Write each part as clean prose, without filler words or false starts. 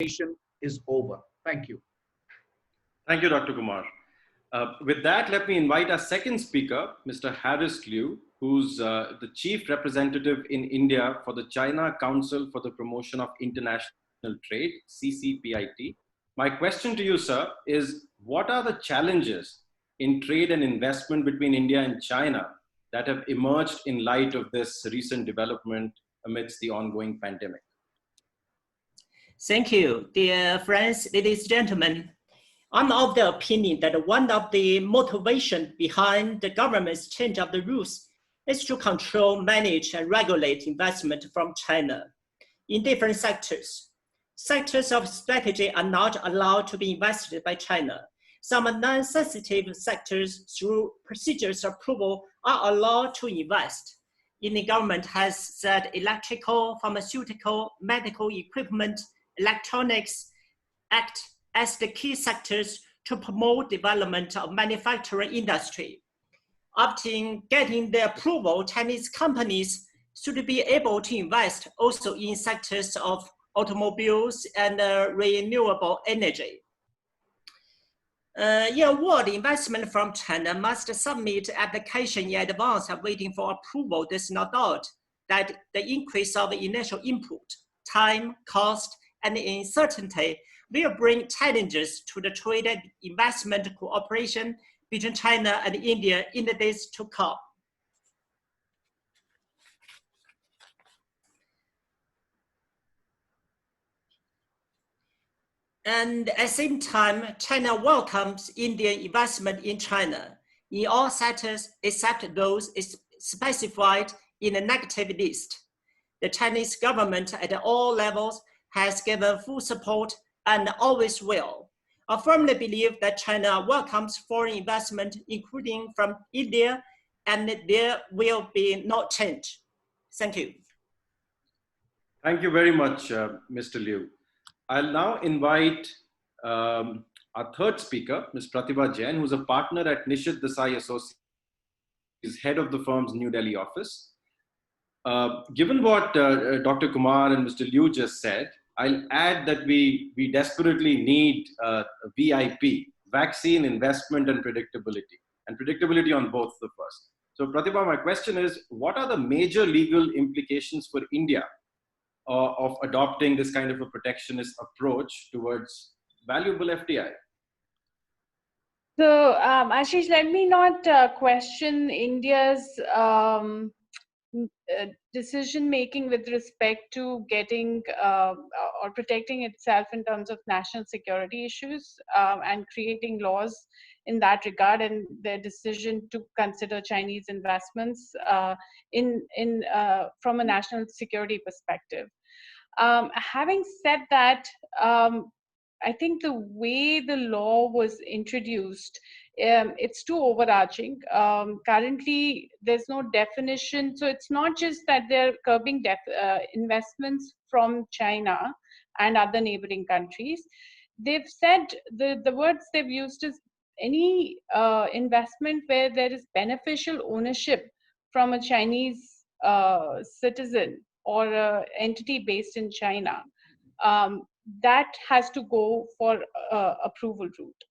is over. Thank you. Thank you, Dr. Kumar. With that, let me invite our second speaker, Mr. Harris Liu, who's the Chief Representative in India for the China Council for the Promotion of International Trade, CCPIT. My question to you, sir, is what are the challenges in trade and investment between India and China that have emerged in light of this recent development amidst the ongoing pandemic? Thank you, dear friends, ladies and gentlemen. I'm of the opinion that one of the motivations behind the government's change of the rules is to control, manage, and regulate investment from China in different sectors. Sectors of strategy are not allowed to be invested by China. Some non-sensitive sectors, through procedures approval, are allowed to invest. Indian government has said electrical, pharmaceutical, medical equipment, electronics act as the key sectors to promote development of manufacturing industry. After getting the approval, Chinese companies should be able to invest also in sectors of automobiles and renewable energy. In a word, investment from China must submit application in advance and waiting for approval. There's no doubt that the increase of initial input, time, cost, and uncertainty will bring challenges to the trade and investment cooperation between China and India in the days to come. And at the same time, China welcomes Indian investment in China in all sectors except those specified in the negative list. The Chinese government at all levels has given full support and always will. I firmly believe that China welcomes foreign investment, including from India, and there will be no change. Thank you. Thank you very much, Mr. Liu. I'll now invite our third speaker, Ms. Pratibha Jain, who's a partner at Nishith, Desai Associates, is head of the firm's New Delhi office. Given what Dr. Kumar and Mr. Liu just said, I'll add that we desperately need VIP, vaccine, investment, and predictability on both the first. So Pratibha, my question is, what are the major legal implications for India of adopting this kind of a protectionist approach towards valuable FDI? So Ashish, let me not question India's decision making with respect to getting or protecting itself in terms of national security issues and creating laws in that regard, and their decision to consider Chinese investments from a national security perspective. Having said that, I think the way the law was introduced, it's too overarching. Currently, there's no definition. So it's not just that they're curbing investments from China and other neighboring countries. They've said, the words they've used is any investment where there is beneficial ownership from a Chinese citizen or an entity based in China. That has to go for approval route.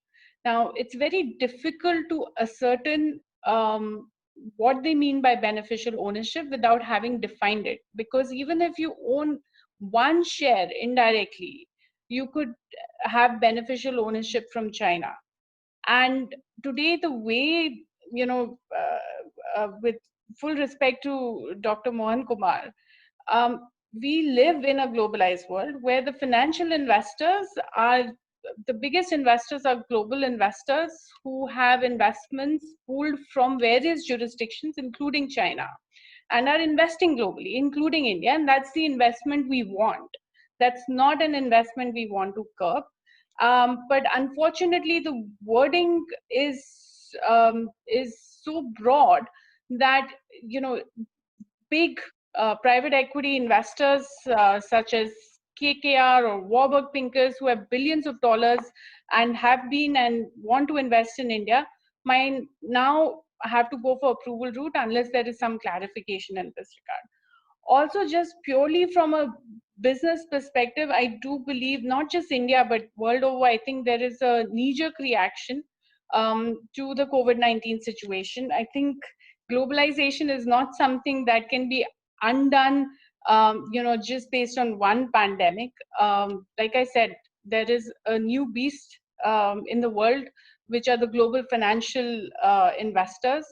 Now, it's very difficult to ascertain what they mean by beneficial ownership without having defined it. Because even if you own one share indirectly, you could have beneficial ownership from China. And today, the way, with full respect to Dr. Mohan Kumar, we live in a globalized world where the financial investors are, the biggest investors are global investors who have investments pooled from various jurisdictions, including China, and are investing globally, including India. And that's the investment we want. That's not an investment we want to curb. But unfortunately, the wording is so broad that, big private equity investors such as KKR or Warburg Pincus, who have billions of dollars and have been and want to invest in India, might now have to go for approval route unless there is some clarification in this regard. Also, just purely from a business perspective, I do believe not just India, but world over, I think there is a knee-jerk reaction to the COVID-19 situation. I think globalization is not something that can be undone, just based on one pandemic. Like I said, there is a new beast in the world, which are the global financial investors.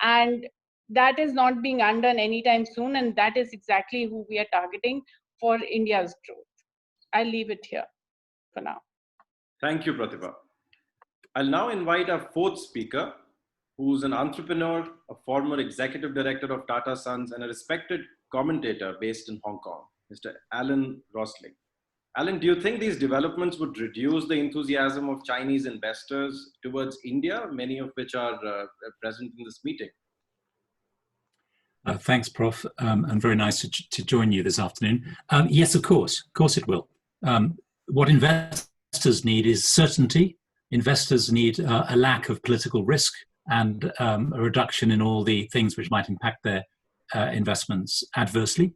And that is not being undone anytime soon. And that is exactly who we are targeting for India's growth. I'll leave it here for now. Thank you, Pratibha. I'll now invite our fourth speaker, who's an entrepreneur, a former executive director of Tata Sons, and a respected commentator based in Hong Kong, Mr. Alan Rosling. Alan, do you think these developments would reduce the enthusiasm of Chinese investors towards India, many of which are present in this meeting? Thanks, Prof. And very nice to join you this afternoon. Yes, of course it will. What investors need is certainty. Investors need a lack of political risk and a reduction in all the things which might impact their investments adversely.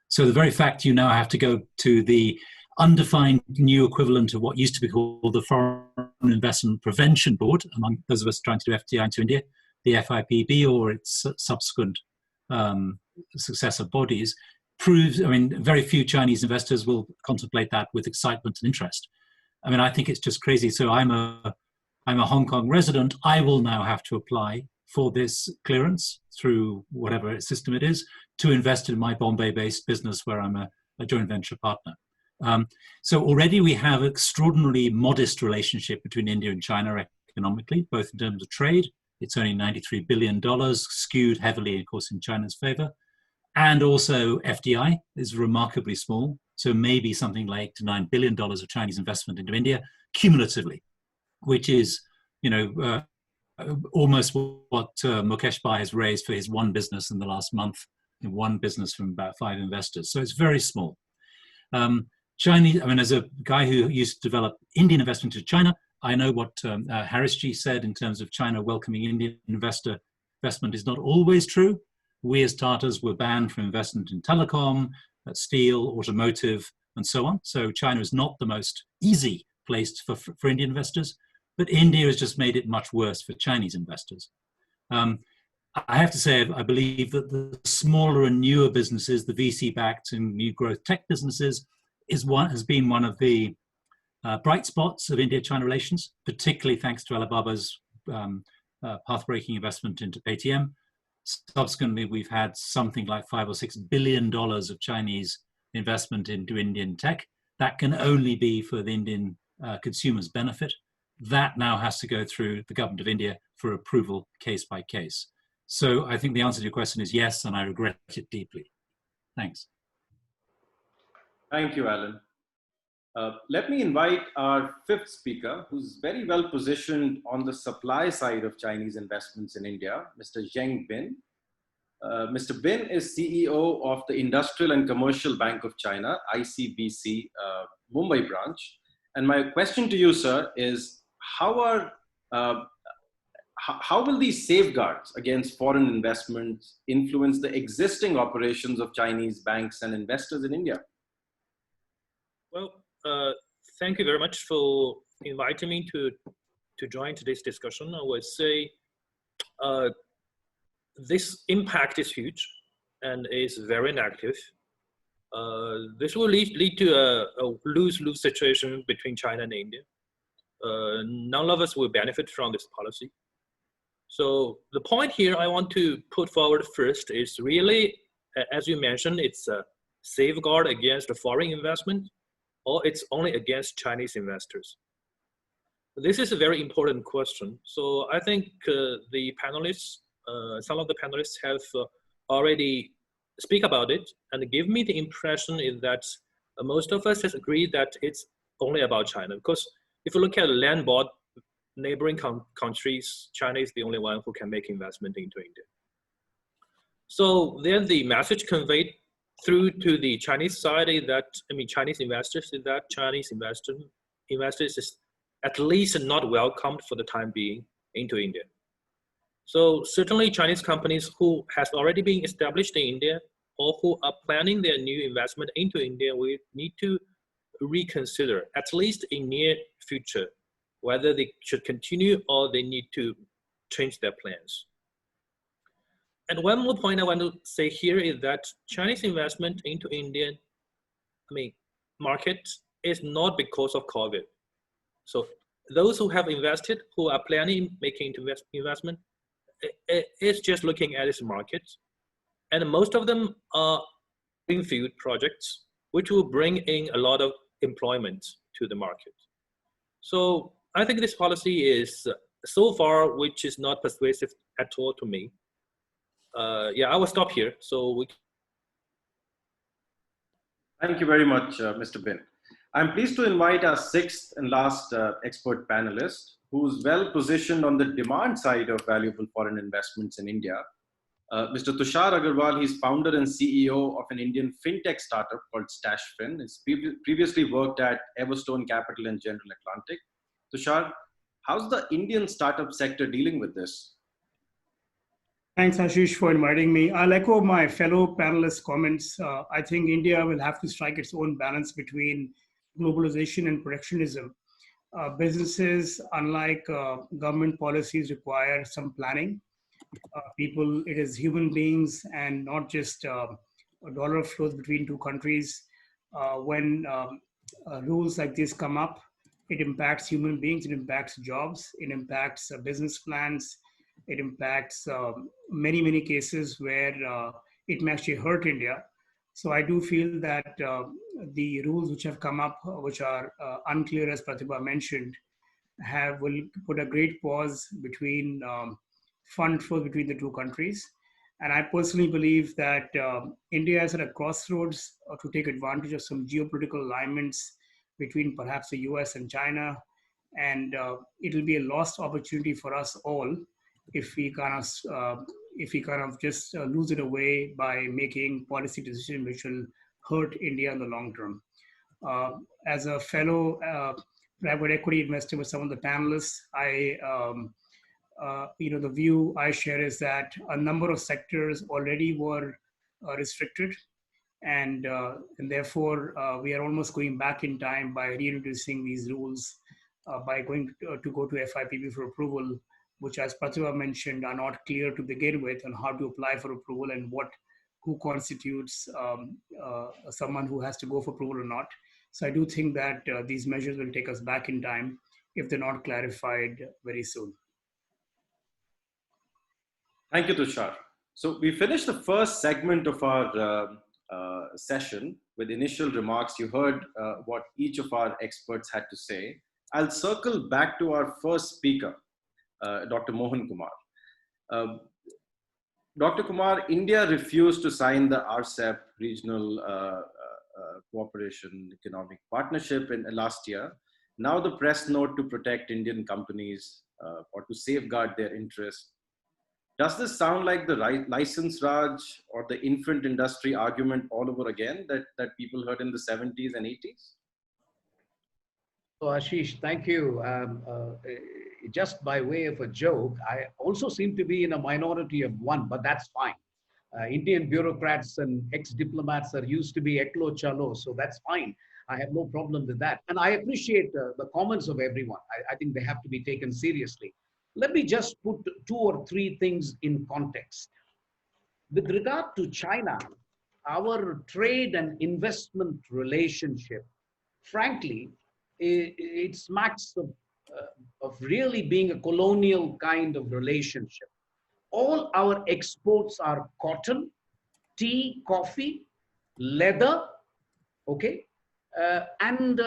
So the very fact you now have to go to the undefined new equivalent of what used to be called the Foreign Investment Prevention Board, among those of us trying to do FDI into India, the FIPB or its subsequent successor bodies, proves, very few Chinese investors will contemplate that with excitement and interest. I think it's just crazy. So I'm a Hong Kong resident. I will now have to apply for this clearance through whatever system it is to invest in my Bombay-based business where I'm a joint venture partner. So already we have extraordinarily modest relationship between India and China economically, both in terms of trade. It's only $93 billion, skewed heavily, of course, in China's favor. And also FDI is remarkably small. So maybe something like $9 billion of Chinese investment into India cumulatively, which is, almost what Mukesh Bai has raised for his one business in the last month, in one business from about 5 investors. So it's very small. Chinese, as a guy who used to develop Indian investment into China, I know what Harish Ji said in terms of China welcoming Indian investment is not always true. We as Tatas were banned from investment in telecom, steel, automotive, and so on. So China is not the most easy place for Indian investors, but India has just made it much worse for Chinese investors. I have to say, I believe that the smaller and newer businesses, the VC-backed and new growth tech businesses, has been one of the bright spots of India-China relations, particularly thanks to Alibaba's path-breaking investment into Paytm. Subsequently, we've had something like $5 or $6 billion of Chinese investment into Indian tech. That can only be for the Indian consumers' benefit. That now has to go through the government of India for approval case by case. So I think the answer to your question is yes, and I regret it deeply. Thanks. Thank you, Alan. Let me invite our fifth speaker, who's very well positioned on the supply side of Chinese investments in India, Mr. Zheng Bin. Mr. Bin is CEO of the Industrial and Commercial Bank of China, ICBC, Mumbai branch. And my question to you, sir, is how will these safeguards against foreign investments influence the existing operations of Chinese banks and investors in India? Well, thank you very much for inviting me to join today's discussion. I would say this impact is huge and is very negative. This will lead to a lose-lose situation between China and India. None of us will benefit from this policy. So the point here I want to put forward first is really, as you mentioned, it's a safeguard against foreign investment, or it's only against Chinese investors? This is a very important question. So I think the panelists, some of the panelists have already speak about it and give me the impression is that most of us has agreed that it's only about China. Because if you look at land-bought neighboring countries, China is the only one who can make investment into India. So then the message conveyed through to the Chinese side is that, Chinese investors is that Chinese investors is at least not welcomed for the time being into India. So certainly Chinese companies who has already been established in India or who are planning their new investment into India, we need to reconsider, at least in near future, whether they should continue or they need to change their plans. And one more point I want to say here is that Chinese investment into Indian, market is not because of COVID. So those who have invested, who are planning making investment, it's just looking at its market. And most of them are greenfield projects, which will bring in a lot of employment to the market. So I think this policy is so far, which is not persuasive at all to me. Yeah, I will stop here. So Thank you very much, Mr. Bin. I'm pleased to invite our sixth and last expert panelist, who's well positioned on the demand side of valuable foreign investments in India. Mr. Tushar Aggarwal, he's founder and CEO of an Indian fintech startup called StashFin. He's previously worked at Everstone Capital and General Atlantic. Tushar, how's the Indian startup sector dealing with this? Thanks, Ashish, for inviting me. I'll echo my fellow panelists' comments. I think India will have to strike its own balance between globalization and protectionism. Businesses, unlike government policies, require some planning. People, it is human beings and not just a dollar flows between two countries. When rules like this come up, it impacts human beings, it impacts jobs, it impacts business plans, it impacts many, many cases where it may actually hurt India. So I do feel that the rules which have come up, which are unclear, as Pratibha mentioned, will put a great pause between fund flows between the two countries. And I personally believe that India is at a crossroads to take advantage of some geopolitical alignments between perhaps the US and China. And it will be a lost opportunity for us all if we kind of just lose it away by making policy decisions which will hurt India in the long term. As a fellow private equity investor with some of the panelists, the view I share is that a number of sectors already were restricted, and therefore we are almost going back in time by reintroducing these rules by going to go to FIPB for approval, which, as Pratibha mentioned, are not clear to begin with on how to apply for approval and who constitutes someone who has to go for approval or not. So I do think that these measures will take us back in time if they're not clarified very soon. Thank you, Tushar. So we finished the first segment of our session with initial remarks. You heard what each of our experts had to say. I'll circle back to our first speaker, Dr. Mohan Kumar. Dr. Kumar, India refused to sign the RCEP Regional Cooperation Economic Partnership last year. Now the press note to protect Indian companies or to safeguard their interests. Does this sound like the license Raj or the infant industry argument all over again that people heard in the 70s and 80s? So Ashish, thank you. Just by way of a joke, I also seem to be in a minority of one, but that's fine. Indian bureaucrats and ex-diplomats are used to be eklo chalo, so that's fine. I have no problem with that. And I appreciate the comments of everyone. I think they have to be taken seriously. Let me just put 2 or 3 things in context. With regard to China, our trade and investment relationship, frankly, it smacks of really being a colonial kind of relationship. All our exports are cotton, tea, coffee, leather, okay, and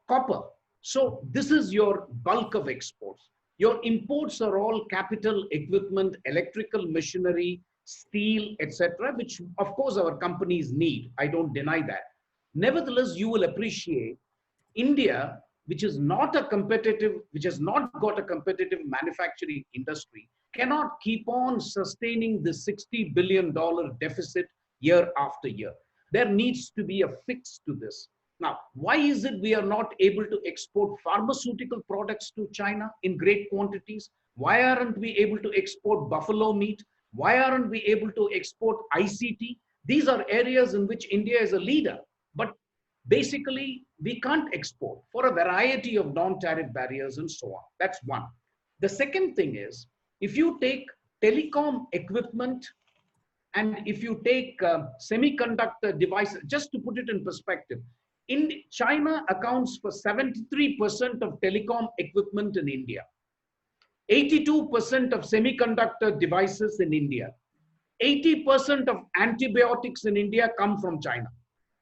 copper. So this is your bulk of exports. Your imports are all capital equipment, electrical machinery, steel, etc., which of course our companies need. I don't deny that. Nevertheless, you will appreciate India, which has not got a competitive manufacturing industry, cannot keep on sustaining the $60 billion deficit year after year. There needs to be a fix to this. Now, why is it we are not able to export pharmaceutical products to China in great quantities? Why aren't we able to export buffalo meat? Why aren't we able to export ICT? These are areas in which India is a leader, but basically we can't export for a variety of non-tariff barriers and so on. That's one. The second thing is, if you take telecom equipment and if you take semiconductor devices, just to put it in perspective, China accounts for 73% of telecom equipment in India, 82% of semiconductor devices in India, 80% of antibiotics in India come from China,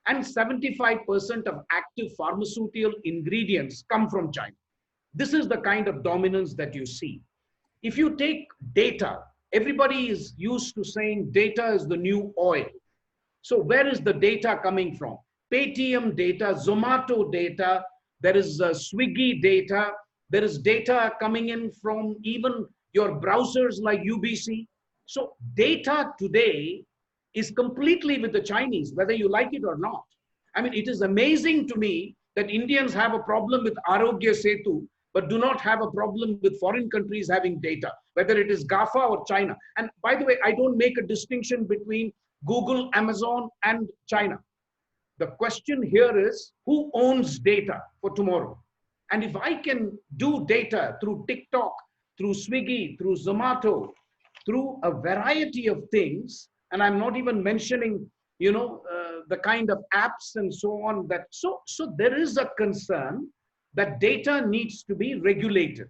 and 75% of active pharmaceutical ingredients come from China. This is the kind of dominance that you see. If you take data, everybody is used to saying data is the new oil. So where is the data coming from? Paytm data, Zomato data, there is Swiggy data, there is data coming in from even your browsers like UBC. So data today is completely with the Chinese, whether you like it or not. I mean, it is amazing to me that Indians have a problem with Arogya Setu, but do not have a problem with foreign countries having data, whether it is GAFA or China. And by the way, I don't make a distinction between Google, Amazon, and China. The question here is, who owns data for tomorrow? And if I can do data through TikTok, through Swiggy, through Zomato, through a variety of things, and I'm not even mentioning, you know, the kind of apps and so on, that so there is a concern that data needs to be regulated.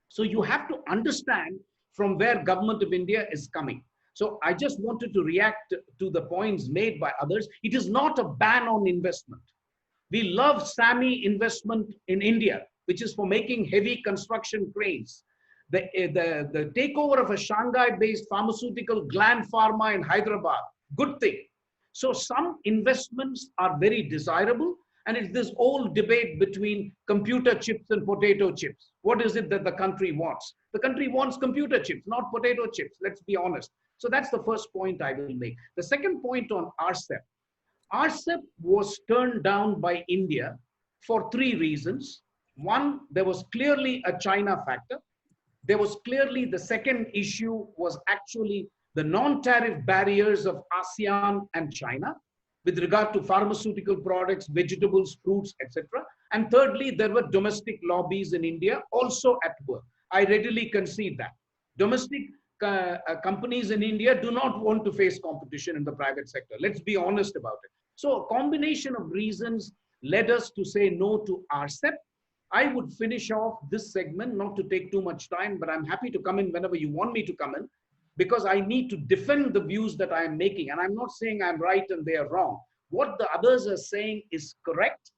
So you have to understand from where government of India is coming. So I just wanted to react to the points made by others. It is not a ban on investment. We love SAMI investment in India, which is for making heavy construction cranes. The takeover of a Shanghai-based pharmaceutical Gland Pharma in Hyderabad, good thing. So some investments are very desirable, and it's this old debate between computer chips and potato chips. What is it that the country wants? The country wants computer chips, not potato chips, let's be honest. So that's the first point I will make. The second point on RCEP. RCEP was turned down by India for three reasons. One, there was clearly a China factor. There was clearly, the second issue was actually the non-tariff barriers of ASEAN and China with regard to pharmaceutical products, vegetables, fruits, etc. And thirdly, there were domestic lobbies in India also at work. I readily concede that. Domestic companies in India do not want to face competition in the private sector. Let's be honest about it. So a combination of reasons led us to say no to RCEP. I would finish off this segment, not to take too much time, but I'm happy to come in whenever you want me to come in, because I need to defend the views that I am making. And I'm not saying I'm right and they are wrong. What the others are saying is correct,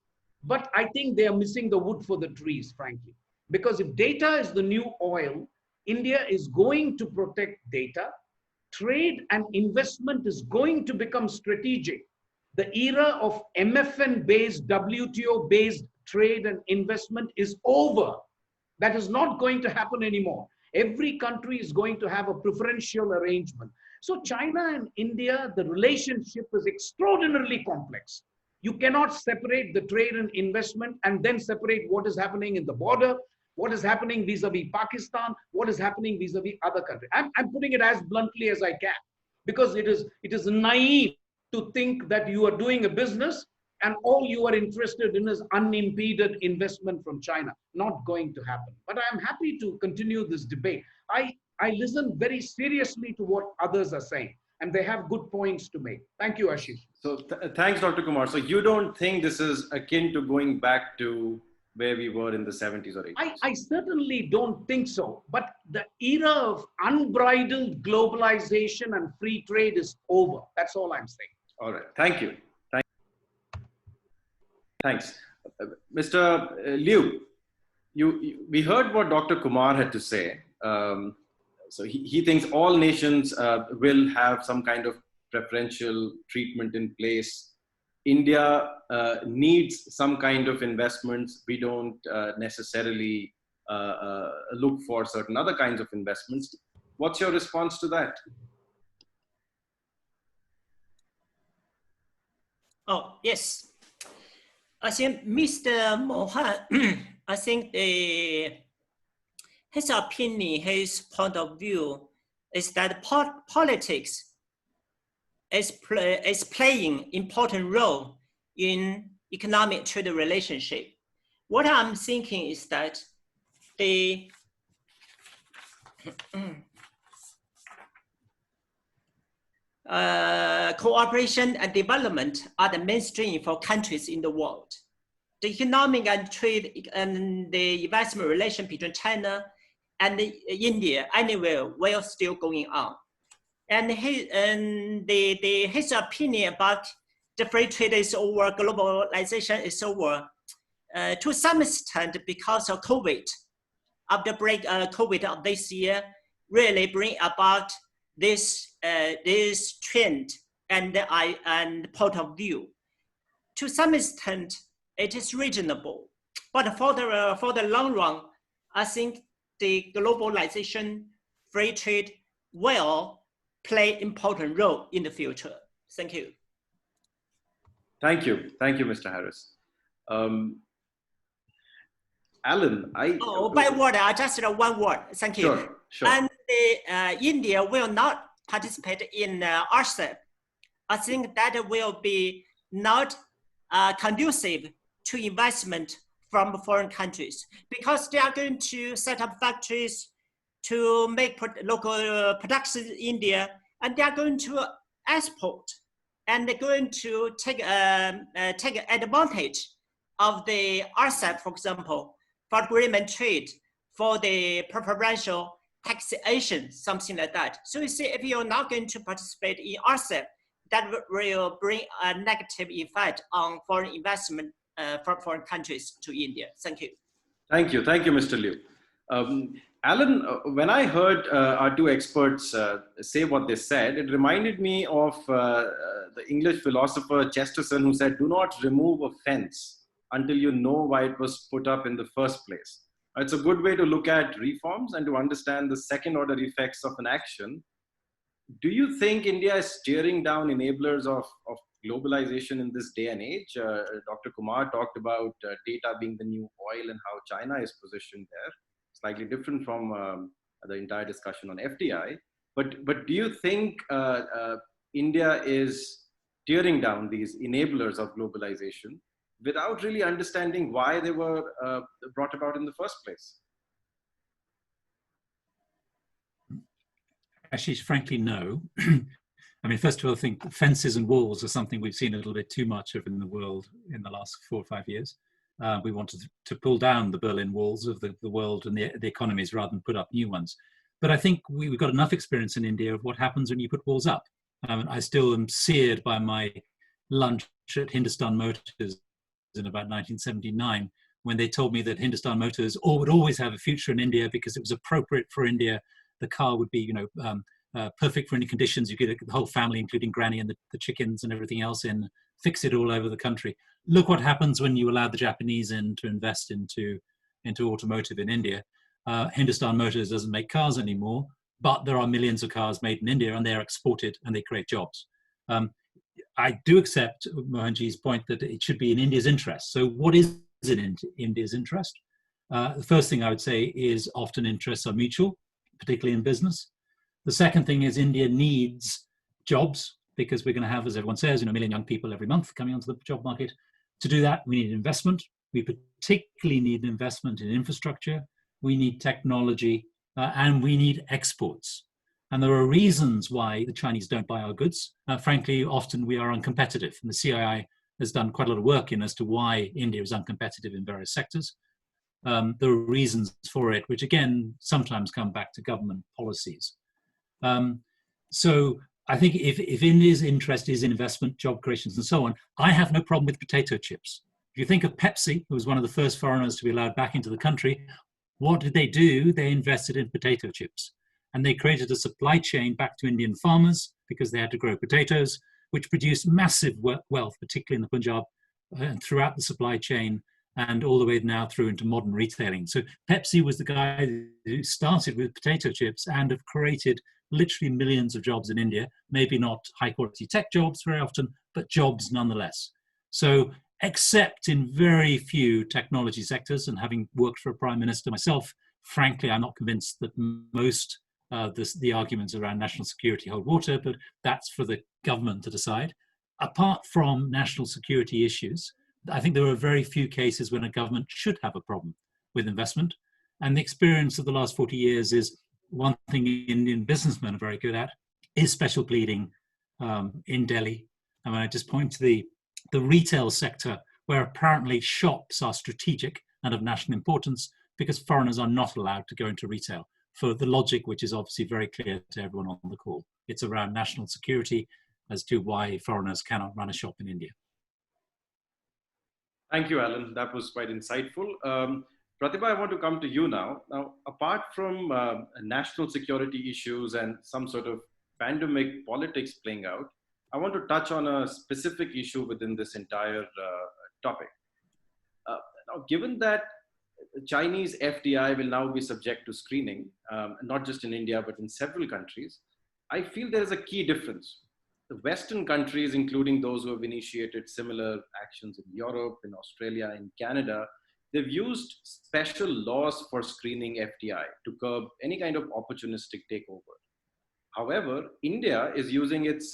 but I think they are missing the wood for the trees, frankly. Because if data is the new oil, India is going to protect data. Trade and investment is going to become strategic. The era of MFN-based, WTO-based trade and investment is over. That is not going to happen anymore. Every country is going to have a preferential arrangement. So China and India, the relationship is extraordinarily complex. You cannot separate the trade and investment and then separate what is happening in the border, what is happening vis-a-vis Pakistan, what is happening vis-a-vis other countries. I'm putting it as bluntly as I can, because it is naive to think that you are doing a business and all you are interested in is unimpeded investment from China. Not going to happen. But I'm happy to continue this debate. I listen very seriously to what others are saying, and they have good points to make. Thank you, Ashish. So thanks, Dr. Kumar. So you don't think this is akin to going back to where we were in the 70s or 80s? I certainly don't think so. But the era of unbridled globalization and free trade is over. That's all I'm saying. All right. Thank you. Thanks. Mr. Liu, we heard what Dr. Kumar had to say. So he thinks all nations will have some kind of preferential treatment in place. India needs some kind of investments. We don't necessarily look for certain other kinds of investments. What's your response to that? Oh, yes. I think Mr. Mohan, I think his opinion, his point of view is that politics is playing important role in economic trade relationship. What I'm thinking is that the cooperation and development are the mainstream for countries in the world. The economic and trade and the investment relation between China and India anywhere will still going on. And his opinion about the free trade is over, globalization is over, to some extent because of COVID. After COVID of this year, really bring about this trend and point of view. To some extent, it is reasonable, but for the long run, I think the globalization, free trade will play important role in the future. Thank you. Thank you, Mr. Harris. Alan, by word, I just one word. Thank you. Sure. And India will not participate in RCEP. I think that will be not conducive to investment from foreign countries, because they are going to set up factories to make local production in India, and they are going to export, and they're going to take advantage of the RCEP, for example, for agreement trade, for the preferential taxation, something like that. So you see, if you're not going to participate in RCEP, that will bring a negative effect on foreign investment from foreign countries to India. Thank you. Thank you, Mr. Liu. Alan, when I heard our two experts say what they said, it reminded me of the English philosopher Chesterton, who said, "Do not remove a fence until you know why it was put up in the first place." It's a good way to look at reforms and to understand the second order effects of an action. Do you think India is steering down enablers of globalization in this day and age? Dr. Kumar talked about data being the new oil and how China is positioned there. Slightly different from the entire discussion on FDI. But do you think India is tearing down these enablers of globalization without really understanding why they were brought about in the first place? Ashish, frankly, no. I mean, first of all, I think fences and walls are something we've seen a little bit too much of in the world in the last 4 or 5 years. We wanted to pull down the Berlin walls of the world and the economies rather than put up new ones. But I think we've got enough experience in India of what happens when you put walls up. I still am seared by my lunch at Hindustan Motors in about 1979, when they told me that Hindustan Motors would always have a future in India because it was appropriate for India. The car would be, perfect for any conditions. You get the whole family, including Granny and the chickens and everything else in, fix it all over the country. Look what happens when you allow the Japanese in to invest into automotive in India. Hindustan Motors doesn't make cars anymore, but there are millions of cars made in India and they're exported and they create jobs. I do accept Mohanji's point that it should be in India's interest. So what is in India's interest? The first thing I would say is often interests are mutual, particularly in business. The second thing is India needs jobs, because we're going to have, as everyone says, 1 million young people every month coming onto the job market. To do that, we need investment. We particularly need investment in infrastructure. We need technology, and we need exports. And there are reasons why the Chinese don't buy our goods. Frankly, often we are uncompetitive. And the CII has done quite a lot of work in as to why India is uncompetitive in various sectors. There are reasons for it, which again, sometimes come back to government policies. So I think if India's interest is in investment, job creations, and so on, I have no problem with potato chips. If you think of Pepsi, who was one of the first foreigners to be allowed back into the country, what did they do? They invested in potato chips. And they created a supply chain back to Indian farmers because they had to grow potatoes, which produced massive wealth, particularly in the Punjab, and throughout the supply chain, and all the way now through into modern retailing. So Pepsi was the guy who started with potato chips and have created literally millions of jobs in India, maybe not high quality tech jobs very often, but jobs nonetheless. So except in very few technology sectors, and having worked for a prime minister myself, frankly, I'm not convinced that most the arguments around national security hold water, but that's for the government to decide. Apart from national security issues, I think there are very few cases when a government should have a problem with investment. And the experience of the last 40 years is one thing Indian businessmen are very good at is special pleading in Delhi. I mean, I just point to the retail sector, where apparently shops are strategic and of national importance because foreigners are not allowed to go into retail, for the logic which is obviously very clear to everyone on the call. It's around national security as to why foreigners cannot run a shop in India. Thank you, Alan. That was quite insightful. Pratibha, I want to come to you now. Now, apart from national security issues and some sort of pandemic politics playing out, I want to touch on a specific issue within this entire topic. Now, given that Chinese FDI will now be subject to screening, not just in India, but in several countries, I feel there is a key difference. The Western countries, including those who have initiated similar actions in Europe, in Australia, in Canada, they've used special laws for screening FDI to curb any kind of opportunistic takeover. However, India is using its,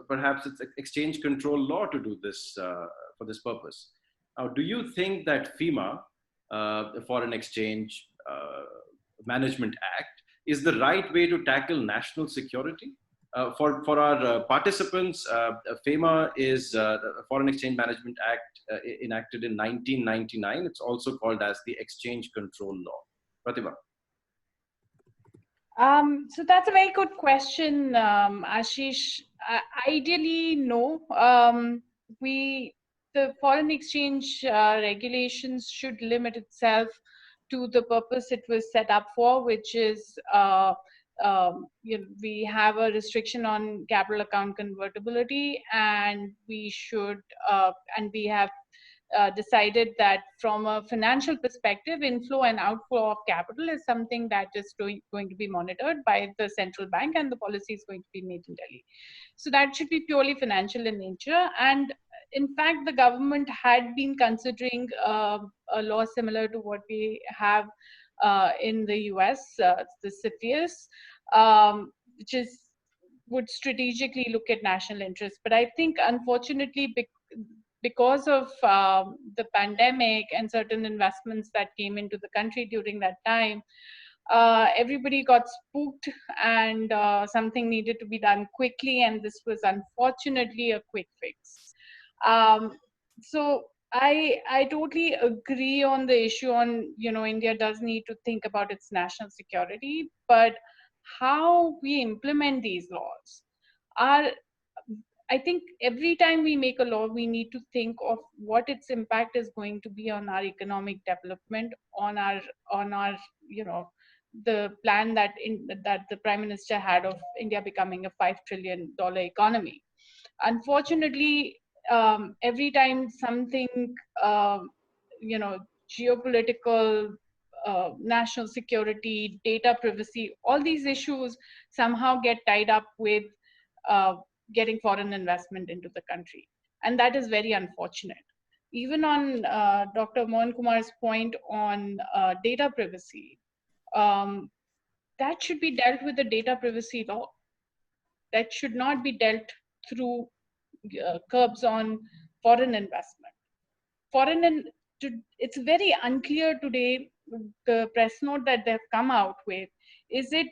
perhaps its exchange control law to do this for this purpose. Now, do you think that FEMA, the Foreign Exchange Management Act, is the right way to tackle national security? For our participants, FEMA is the Foreign Exchange Management Act enacted in 1999. It's also called as the Exchange Control Law. Pratibha. So that's a very good question, Ashish. Ideally, no. The foreign exchange regulations should limit itself to the purpose it was set up for, which is we have a restriction on capital account convertibility, and we should and we have decided that from a financial perspective, inflow and outflow of capital is something that is going to be monitored by the central bank, and the policy is going to be made in Delhi. So that should be purely financial in nature. And in fact, the government had been considering a law similar to what we have in the US, the CFIUS, which would strategically look at national interests. But I think, unfortunately, because of the pandemic and certain investments that came into the country during that time, everybody got spooked, and something needed to be done quickly, and this was unfortunately a quick fix. So I totally agree on the issue on, India does need to think about its national security, but how we implement these laws I think every time we make a law, we need to think of what its impact is going to be on our economic development, on our the plan that the Prime Minister had of India becoming a $5 trillion economy. Unfortunately, every time something geopolitical, national security, data privacy, all these issues somehow get tied up with getting foreign investment into the country. And that is very unfortunate. Even on Dr. Mohan Kumar's point on data privacy, that should be dealt with the data privacy law. That should not be dealt through curbs on foreign investment. It's very unclear today, the press note that they've come out with, is it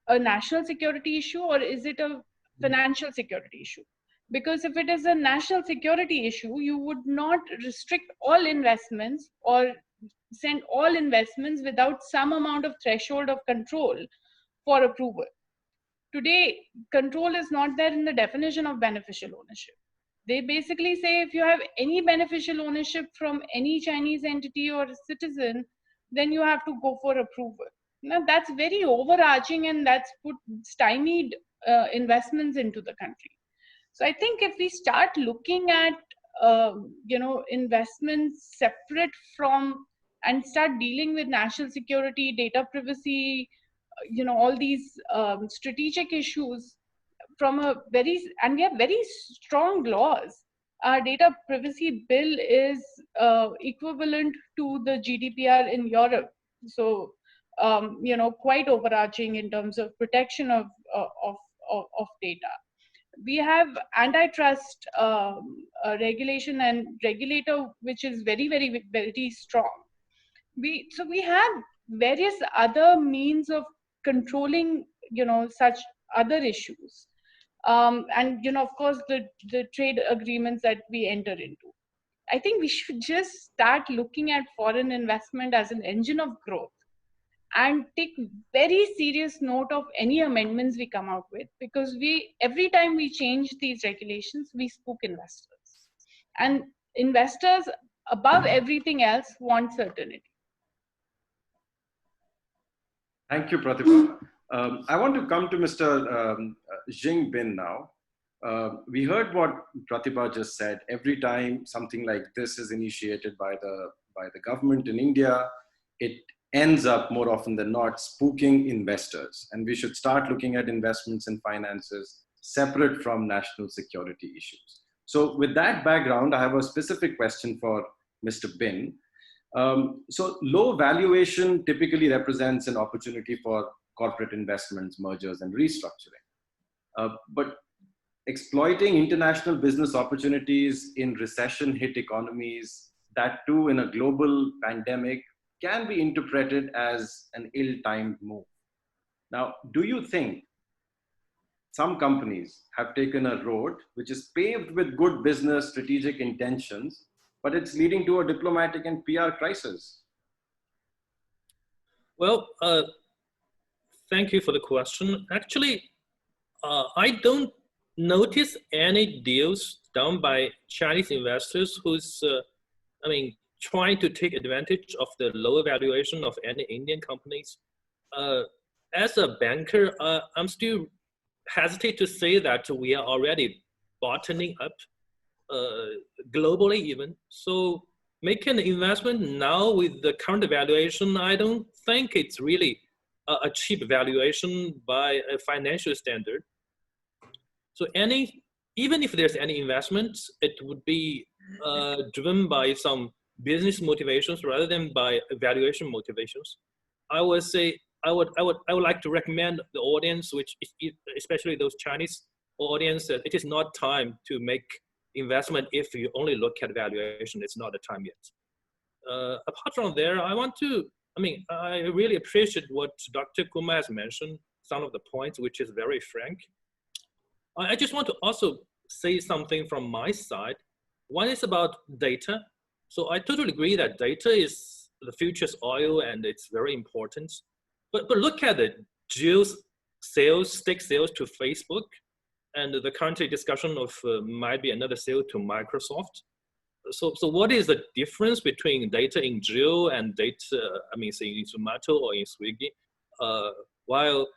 a national security issue or is it a financial security issue? Because if it is a national security issue, you would not restrict all investments or send all investments without some amount of threshold of control for approval. Today, control is not there in the definition of beneficial ownership. They basically say if you have any beneficial ownership from any Chinese entity or citizen, then you have to go for approval. Now, that's very overarching, and that's put stymied investments into the country. So I think if we start looking at investments separate from, and start dealing with national security, data privacy, all these strategic issues from and we have very strong laws. Our data privacy bill is equivalent to the GDPR in Europe. So quite overarching in terms of protection of data. We have antitrust regulation and regulator, which is very, very, very strong. So we have various other means of controlling, such other issues. And, of course, the trade agreements that we enter into. I think we should just start looking at foreign investment as an engine of growth and take very serious note of any amendments we come out with, because every time we change these regulations, we spook investors. And investors, above everything else, want certainty. Thank you, Pratibha. I want to come to Mr. Zheng Bin now. We heard what Pratibha just said. Every time something like this is initiated by the government in India, it ends up more often than not spooking investors. And we should start looking at investments and finances separate from national security issues. So with that background, I have a specific question for Mr. Bin. So low valuation typically represents an opportunity for corporate investments, mergers, and restructuring. But exploiting international business opportunities in recession-hit economies, that too in a global pandemic, can be interpreted as an ill-timed move. Now, do you think some companies have taken a road which is paved with good business strategic intentions, but it's leading to a diplomatic and PR crisis? Well, thank you for the question. Actually, I don't notice any deals done by Chinese investors who's, trying to take advantage of the lower valuation of any Indian companies. As a banker, I'm still hesitate to say that we are already bottoming up globally even. So making an investment now with the current valuation, I don't think it's really a cheap valuation by a financial standard. So even if there's any investment, it would be driven by some business motivations rather than by valuation motivations. I would say I would like to recommend the audience, which especially those Chinese audience, that it is not time to make investment if you only look at valuation. It's not the time yet. Apart from there, I really appreciate what Dr. Kumar has mentioned, some of the points, which is very frank. I just want to also say something from my side. One is about data. So I totally agree that data is the future's oil and it's very important. But look at the stake sales to Facebook, and the current discussion of might be another sale to Microsoft. So what is the difference between data in Jio and data, say in Zomato or in Swiggy? While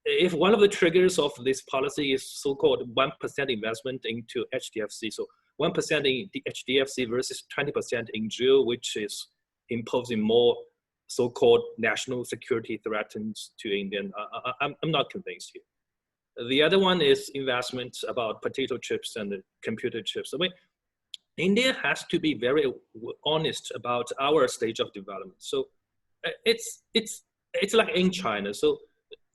if one of the triggers of this policy is so-called 1% investment into HDFC, so 1% in the HDFC versus 20% in Jio, which is imposing more so-called national security threats to Indian, I'm not convinced here. The other one is investments about potato chips and computer chips. India has to be very honest about our stage of development. So it's like in China. So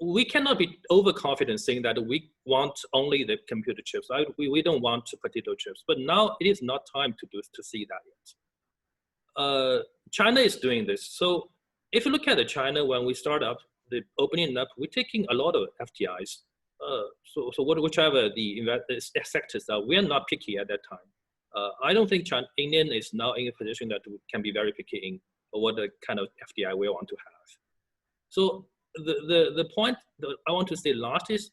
we cannot be overconfident saying that we want only the computer chips. We don't want potato chips. But now it is not time to see that yet. China is doing this. So if you look at China, when we start up, the opening up, we're taking a lot of FDIs. Whichever the sectors are, we are not picky at that time. I don't think Indian is now in a position that we can be very picky in what the kind of FDI we want to have. So the point that I want to say last is,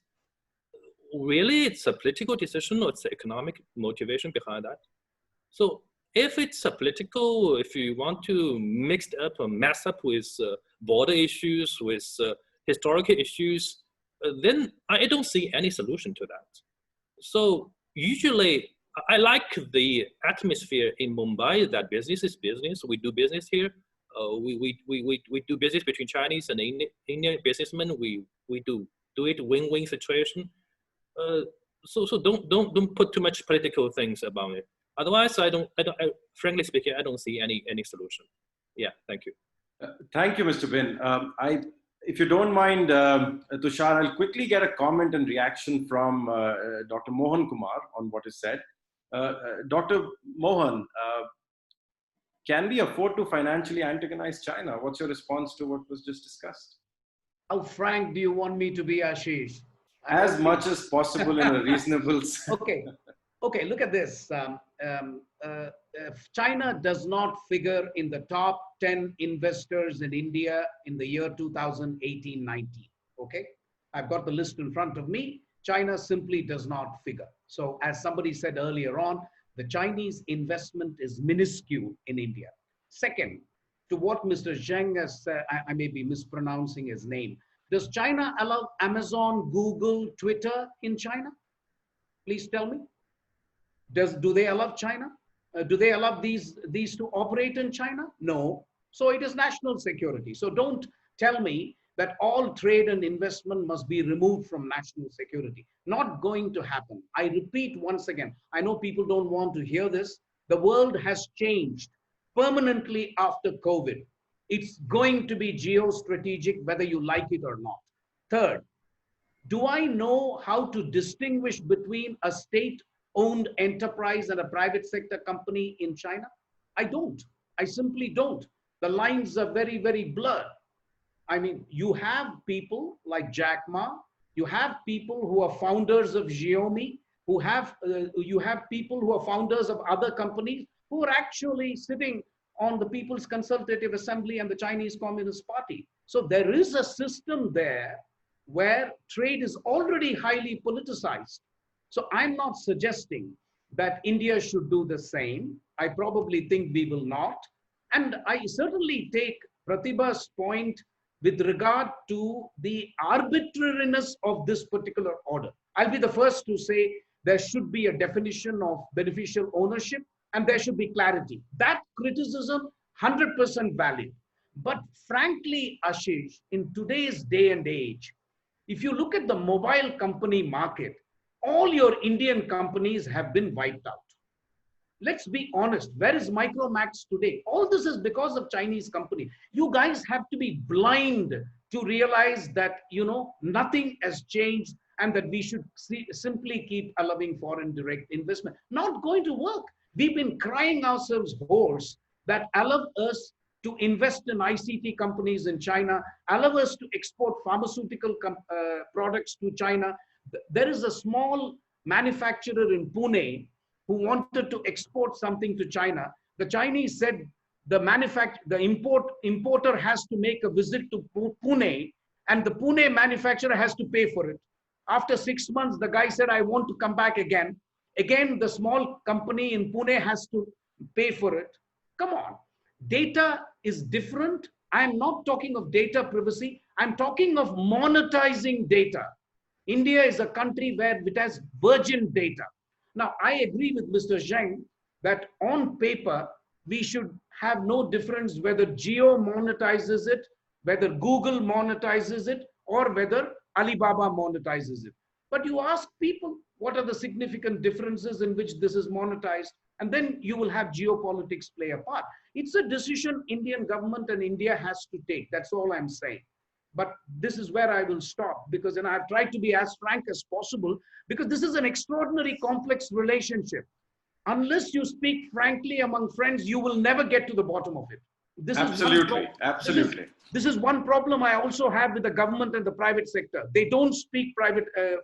really it's a political decision or it's an economic motivation behind that. So if it's a political, if you want to mix up or mess up with border issues, with historical issues, then I don't see any solution to that. So usually I like the atmosphere in Mumbai that business is business. We do business here. We do business between Chinese and Indian businessmen. We do it win-win situation. So don't put too much political things about it. Otherwise, frankly speaking, I don't see any solution. Yeah, thank you. Thank you, Mr. Bin. If you don't mind, Tushar, I'll quickly get a comment and reaction from Dr. Mohan Kumar on what is said. Dr. Mohan, can we afford to financially antagonize China? What's your response to what was just discussed? How frank do you want me to be, Ashish? As much as possible in a reasonable sense. Okay, look at this. China does not figure in the top 10 investors in India in the year 2018-19. Okay, I've got the list in front of me. China simply does not figure. So as somebody said earlier on, the Chinese investment is minuscule in India. Second, to what Mr. Zheng has said, I may be mispronouncing his name. Does China allow Amazon, Google, Twitter in China? Please tell me. Do they allow China? Do they allow these to operate in China? No. So it is national security. So don't tell me that all trade and investment must be removed from national security. Not going to happen. I repeat once again, I know people don't want to hear this. The world has changed permanently after COVID. It's going to be geostrategic, whether you like it or not. Third, do I know how to distinguish between a state-owned enterprise and a private sector company in China? I don't. I simply don't. The lines are very, very blurred. I mean, you have people like Jack Ma, you have people who are founders of Xiaomi, you have people who are founders of other companies who are actually sitting on the People's Consultative Assembly and the Chinese Communist Party. So there is a system there where trade is already highly politicized. So I'm not suggesting that India should do the same. I probably think we will not. And I certainly take Pratibha's point with regard to the arbitrariness of this particular order. I'll be the first to say there should be a definition of beneficial ownership and there should be clarity. That criticism, 100% valid. But frankly, Ashish, in today's day and age, if you look at the mobile company market, all your Indian companies have been wiped out. Let's be honest, where is Micromax today? All this is because of Chinese company. You guys have to be blind to realize that, nothing has changed and that we should simply keep allowing foreign direct investment. Not going to work. We've been crying ourselves hoarse that allow us to invest in ICT companies in China, allow us to export pharmaceutical products to China. There is a small manufacturer in Pune who wanted to export something to China. The Chinese said the importer has to make a visit to Pune and the Pune manufacturer has to pay for it. After 6 months, the guy said, I want to come back again. Again, the small company in Pune has to pay for it. Come on. Data is different. I'm not talking of data privacy. I'm talking of monetizing data. India is a country where it has virgin data. Now, I agree with Mr. Zheng that on paper, we should have no difference whether Jio monetizes it, whether Google monetizes it, or whether Alibaba monetizes it. But you ask people, what are the significant differences in which this is monetized? And then you will have geopolitics play a part. It's a decision Indian government and India has to take. That's all I'm saying. But this is where I will stop because then I've tried to be as frank as possible because this is an extraordinary complex relationship. Unless you speak frankly among friends, you will never get to the bottom of it. Absolutely. This is one problem I also have with the government and the private sector. They don't speak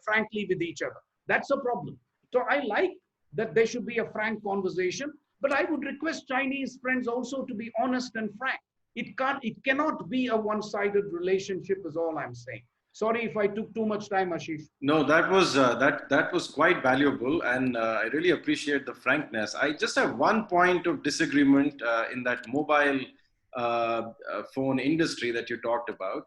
frankly with each other. That's a problem. So I like that there should be a frank conversation, but I would request Chinese friends also to be honest and frank. It cannot be a one-sided relationship is all I'm saying. Sorry if I took too much time, Ashish. No, that was quite valuable, and I really appreciate the frankness. I just have one point of disagreement in that mobile phone industry that you talked about.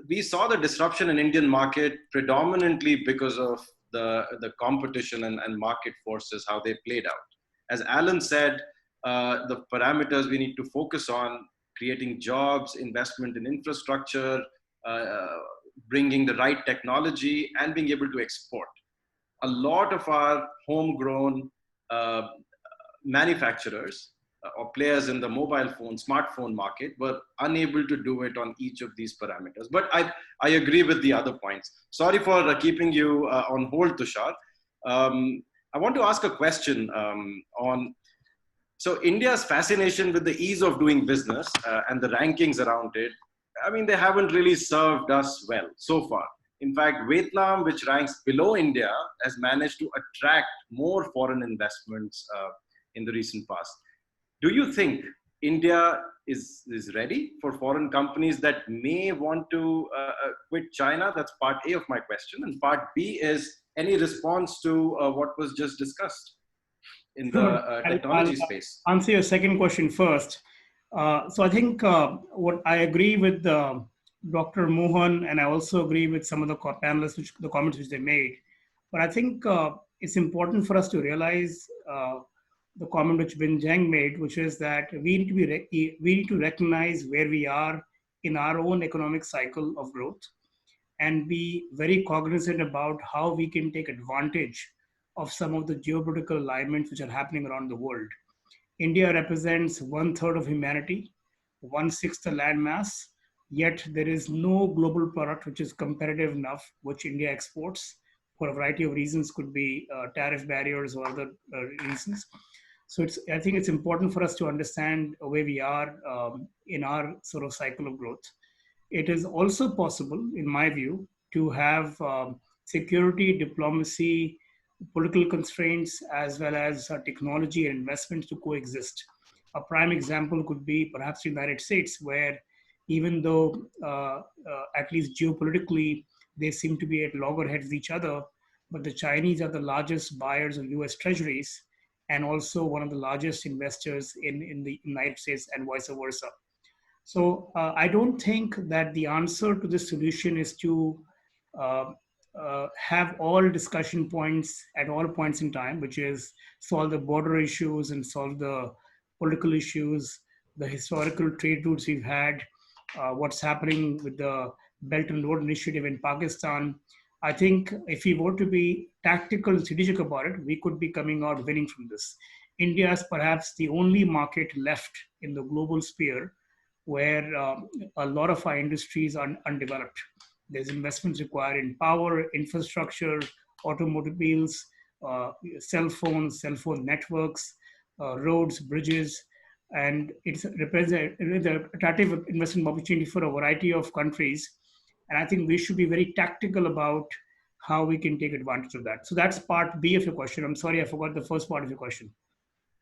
We saw the disruption in Indian market predominantly because of the competition and market forces, how they played out. As Alan said, the parameters we need to focus on, creating jobs, investment in infrastructure, bringing the right technology and being able to export. A lot of our homegrown manufacturers or players in the mobile phone, smartphone market were unable to do it on each of these parameters. But I agree with the other points. Sorry for keeping you on hold, Tushar. I want to ask a question on, so India's fascination with the ease of doing business and the rankings around it, I mean, they haven't really served us well so far. In fact, Vietnam, which ranks below India, has managed to attract more foreign investments in the recent past. Do you think India is ready for foreign companies that may want to quit China? That's part A of my question. And part B is any response to what was just discussed in the technology space? I'll answer your second question first. So I think what I agree with Dr. Mohan, and I also agree with some of the panelists, the comments which they made. But I think it's important for us to realize the comment which Zheng made, which is that we need to recognize where we are in our own economic cycle of growth, and be very cognizant about how we can take advantage of some of the geopolitical alignments which are happening around the world. India represents 1/3 of humanity, 1/6 the land mass, yet there is no global product which is competitive enough, which India exports for a variety of reasons, could be tariff barriers or other reasons. So I think it's important for us to understand where we are in our sort of cycle of growth. It is also possible, in my view, to have security, diplomacy, political constraints, as well as technology and investments to coexist. A prime example could be perhaps the United States, where even though at least geopolitically they seem to be at loggerheads with each other, but the Chinese are the largest buyers of US treasuries and also one of the largest investors in the United States, and vice versa. So I don't think that the answer to this solution is to have all discussion points at all points in time, which is solve the border issues and solve the political issues, the historical trade routes we've had, what's happening with the Belt and Road Initiative in Pakistan. I think if we were to be tactical and strategic about it, we could be coming out winning from this. India is perhaps the only market left in the global sphere where a lot of our industries are undeveloped. There's investments required in power, infrastructure, automobiles, cell phone networks, roads, bridges, and it represents an attractive investment opportunity for a variety of countries. And I think we should be very tactical about how we can take advantage of that. So that's part B of your question. I'm sorry, I forgot the first part of your question.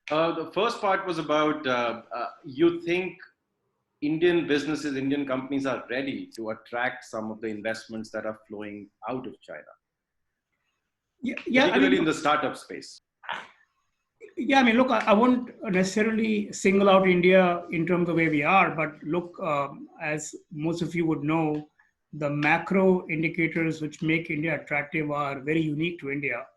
The first part was about you think Indian businesses, Indian companies are ready to attract some of the investments that are flowing out of China? Particularly in the startup space. Yeah, I mean, look, I won't necessarily single out India in terms of where we are, but look, as most of you would know, the macro indicators which make India attractive are very unique to India.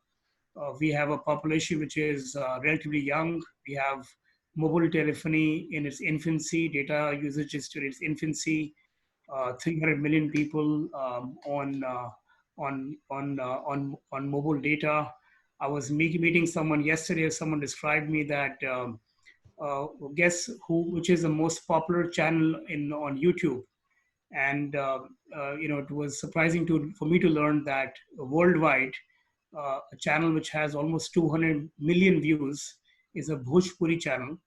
We have a population which is relatively young. We have mobile telephony in its infancy, data usage is in its infancy, 300 million people on mobile data. I was meeting someone yesterday. Someone described me that guess which is the most popular channel on YouTube, and it was surprising for me to learn that worldwide, a channel which has almost 200 million views is a Bhojpuri channel.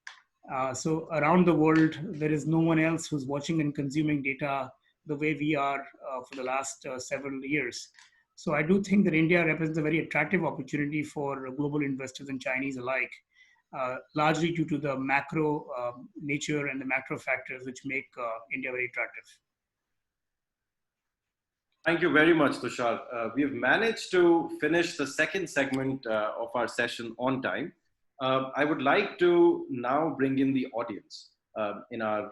So around the world, there is no one else who's watching and consuming data the way we are for the last several years. So I do think that India represents a very attractive opportunity for global investors and Chinese alike, largely due to the macro nature and the macro factors which make India very attractive. Thank you very much, Tushar. We have managed to finish the second segment of our session on time. I would like to now bring in the audience in our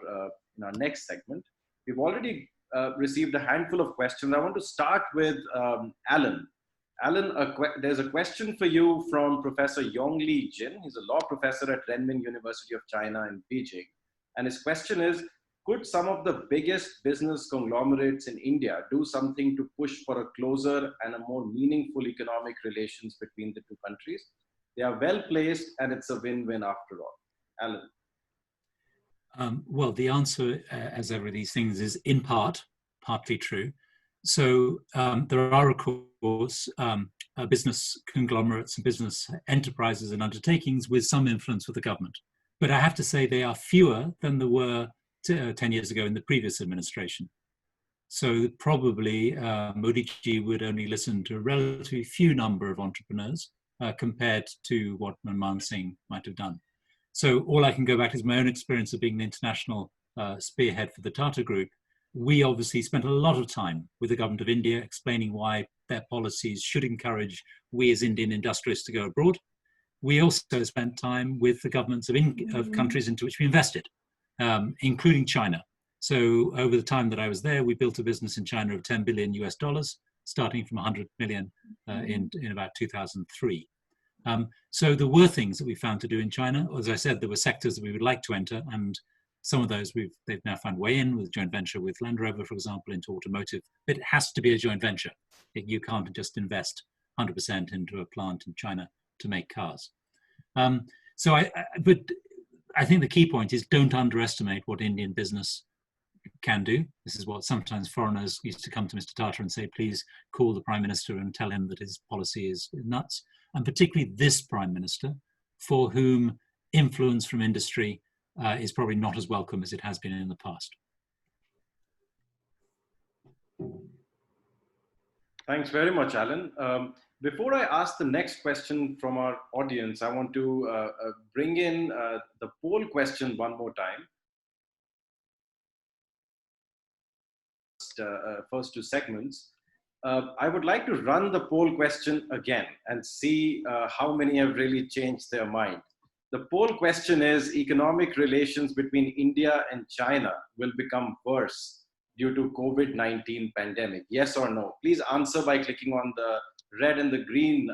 next segment. We've already received a handful of questions. I want to start with Alan. Alan, there's a question for you from Professor Yongli Jin. He's a law professor at Renmin University of China in Beijing. And his question is, could some of the biggest business conglomerates in India do something to push for a closer and a more meaningful economic relations between the two countries? They are well placed and it's a win-win after all. Alan. Well, the answer, as ever, these things is in part, partly true. So there are, of course, business conglomerates and business enterprises and undertakings with some influence with the government. But I have to say they are fewer than there were 10 years ago in the previous administration. So probably Modi ji would only listen to a relatively few number of entrepreneurs compared to what Manmohan Singh might have done. So all I can go back to is my own experience of being an international spearhead for the Tata Group. We obviously spent a lot of time with the government of India explaining why their policies should encourage we as Indian industrialists to go abroad. We also spent time with the governments of countries into which we invested, including China. So over the time that I was there, we built a business in China of 10 billion US dollars, starting from 100 million in about 2003. So there were things that we found to do in China. As I said, there were sectors that we would like to enter, and some of those they've now found way in with joint venture with Land Rover, for example, into automotive. But it has to be a joint venture. You can't just invest 100% into a plant in China to make cars. But I think the key point is don't underestimate what Indian business can do. This is what sometimes foreigners used to come to Mr. Tata and say, please call the Prime Minister and tell him that his policy is nuts. And particularly this Prime Minister, for whom influence from industry is probably not as welcome as it has been in the past. Thanks very much, Alan. Before I ask the next question from our audience, I want to bring in the poll question one more time. First two segments. I would like to run the poll question again and see how many have really changed their mind. The poll question is, economic relations between India and China will become worse due to COVID-19 pandemic? Yes or no? Please answer by clicking on the red and the green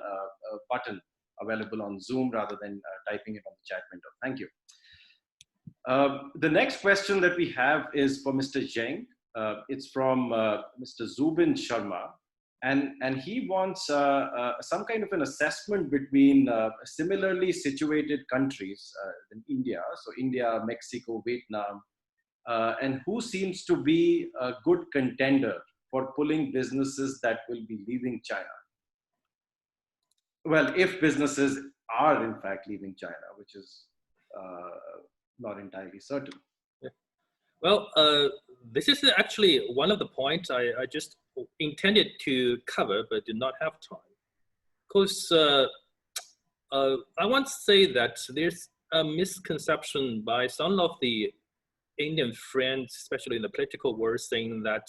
button available on Zoom rather than typing it on the chat window. Thank you. The next question that we have is for Mr. Zheng. It's from Mr. Zubin Sharma. And he wants some kind of an assessment between similarly situated countries in India, so India, Mexico, Vietnam, and who seems to be a good contender for pulling businesses that will be leaving China. Well, if businesses are in fact leaving China, which is not entirely certain. Yeah. Well, this is actually one of the points I just intended to cover, but did not have time. Because I want to say that there's a misconception by some of the Indian friends, especially in the political world, saying that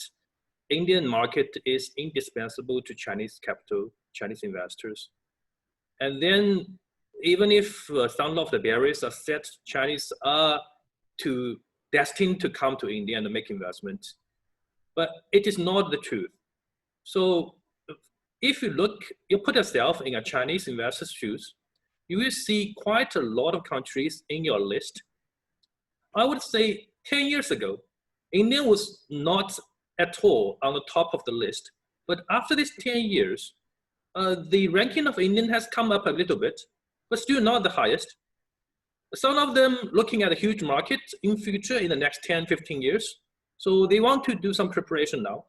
Indian market is indispensable to Chinese capital, Chinese investors. And then even if some of the barriers are set, Chinese are destined to come to India and make investment. But it is not the truth. So if you put yourself in a Chinese investor's shoes, you will see quite a lot of countries in your list. I would say 10 years ago, India was not at all on the top of the list. But after these 10 years, the ranking of Indian has come up a little bit, but still not the highest. Some of them looking at a huge market in future in the next 10, 15 years. So they want to do some preparation now.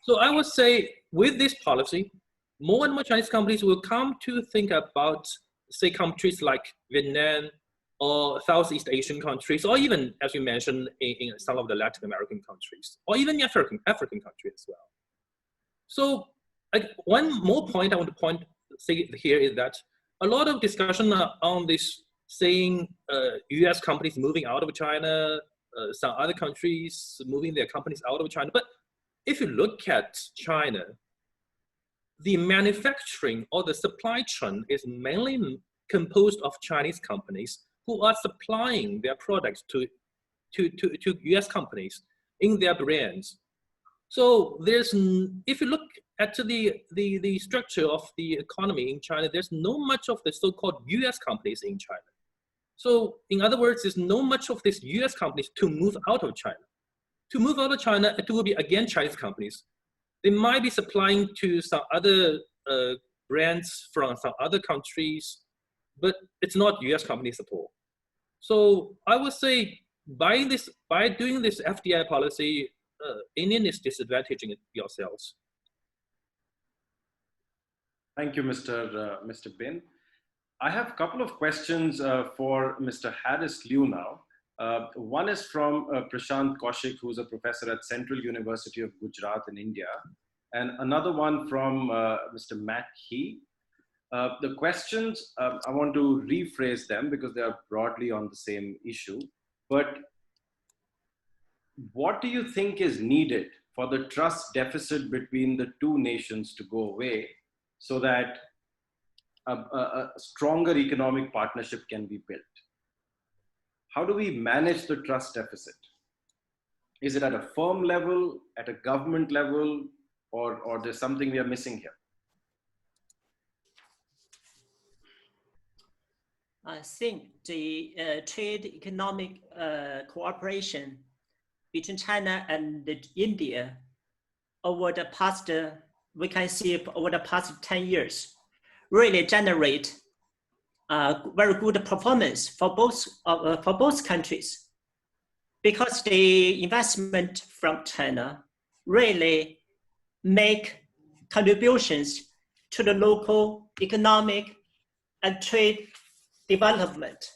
So I would say with this policy, more and more Chinese companies will come to think about, say, countries like Vietnam or Southeast Asian countries, or even, as you mentioned, in some of the Latin American countries, or even African countries as well. So one more point I want to say here is that a lot of discussion on this saying US companies moving out of China, some other countries moving their companies out of China. But if you look at China, the manufacturing or the supply chain is mainly composed of Chinese companies who are supplying their products to US companies in their brands. So if you look at the structure of the economy in China, there's no much of the so-called US companies in China. So in other words, there's no much of these US companies to move out of China. To move out of China, it will be again Chinese companies. They might be supplying to some other brands from some other countries, but it's not US companies at all. So I would say by doing this FDI policy, Indian is disadvantaging yourselves. Thank you, Mr. Bin. I have a couple of questions for Mr. Harris Liu now. One is from Prashant Kaushik, who's a professor at Central University of Gujarat in India, and another one from Mr. Matt He. The questions, I want to rephrase them because they are broadly on the same issue. But what do you think is needed for the trust deficit between the two nations to go away so that a stronger economic partnership can be built? How do we manage the trust deficit? Is it at a firm level, at a government level, or there's something we are missing here? I think the trade economic cooperation between China and India over the past, we can see over the past 10 years, really generate very good performance for both countries, because the investment from China really make contributions to the local economic and trade development.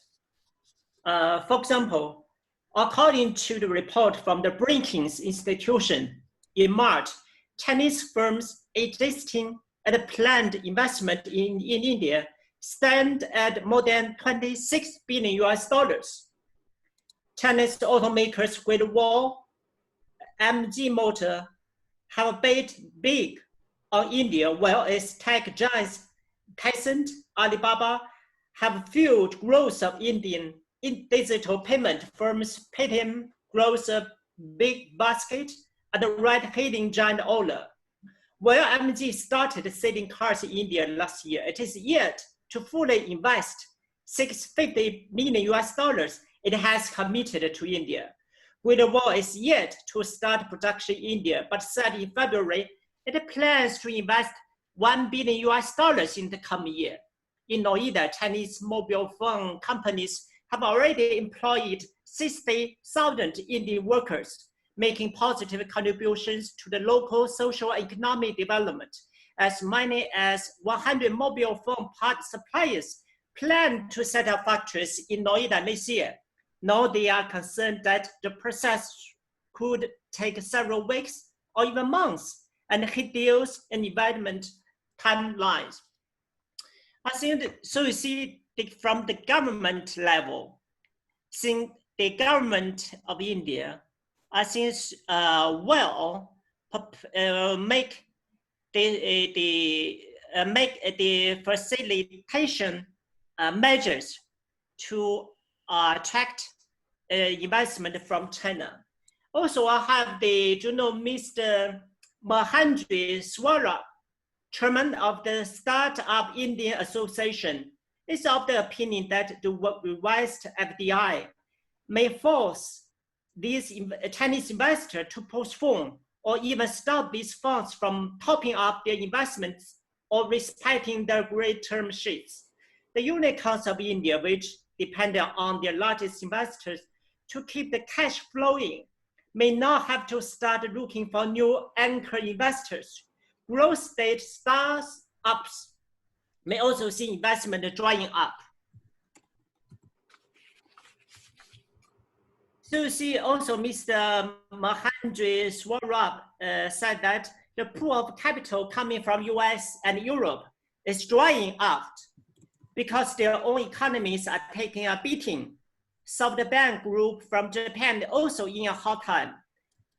For example, according to the report from the Brookings Institution in March, Chinese firms existing and planned investment in India stand at more than $26 billion. Chinese automakers Great Wall, MG Motor have bet big on India, while its tech giants Tencent, Alibaba have fueled growth of Indian digital payment firms. Paytm grows a big basket and the ride-hailing giant Ola. While MG started selling cars in India last year, it is yet to fully invest $650 million it has committed to India. Great Wall is yet to start production in India, but said in February it plans to invest $1 billion in the coming year. In Noida, Chinese mobile phone companies have already employed 60,000 Indian workers, making positive contributions to the local social and economic development. As many as 100 mobile phone part suppliers plan to set up factories in Noida this year. Now they are concerned that the process could take several weeks or even months and hit deals and investment timelines. I think, so you see from the government level, since the government of India, I think make the facilitation measures to attract investment from China. Also, I have Mr. Mohan Swara, chairman of the Startup Indian Association, is of the opinion that the revised FDI may force these Chinese investors to postpone or even stop these funds from topping up their investments or respecting their great term sheets. The unicorns of India, which depend on their largest investors to keep the cash flowing, may now have to start looking for new anchor investors. Growth stage startups may also see investment drying up. So you see also Mr. Mahendra Swarab said that the pool of capital coming from US and Europe is drying out because their own economies are taking a beating. SoftBank Group from Japan also in a hard time.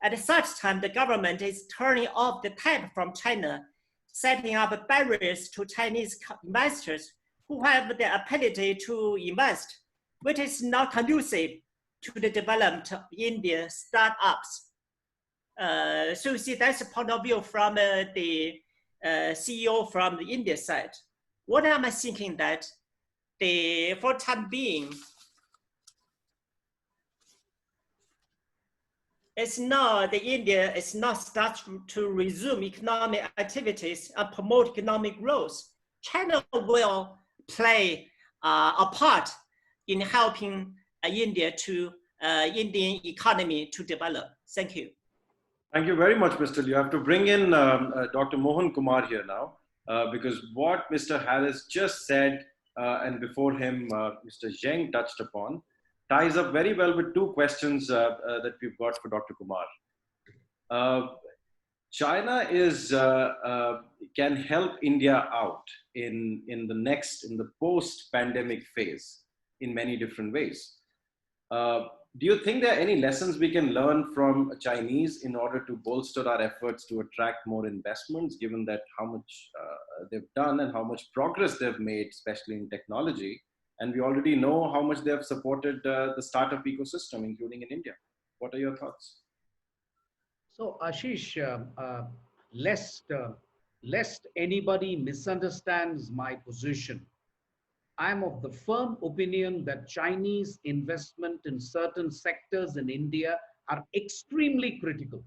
At such time, the government is turning off the tap from China, setting up barriers to Chinese investors who have the ability to invest, which is not conducive to the development of Indian startups. So you see, that's a point of view from the CEO from the India side. What am I thinking that for the time being, India is not start to resume economic activities and promote economic growth. China will play a part in helping India to Indian economy to develop. Thank you. Thank you very much, Mr. Liu. I have to bring in Dr. Mohan Kumar here now, because what Mr. Harris just said, and before him, Mr. Zheng touched upon, ties up very well with two questions that we've got for Dr. Kumar. China can help India out in the post-pandemic phase in many different ways. Do you think there are any lessons we can learn from Chinese in order to bolster our efforts to attract more investments, given that how much they've done and how much progress they've made, especially in technology? And we already know how much they have supported the startup ecosystem, including in India. What are your thoughts? So, Ashish, lest anybody misunderstands my position, I'm of the firm opinion that Chinese investment in certain sectors in India are extremely critical.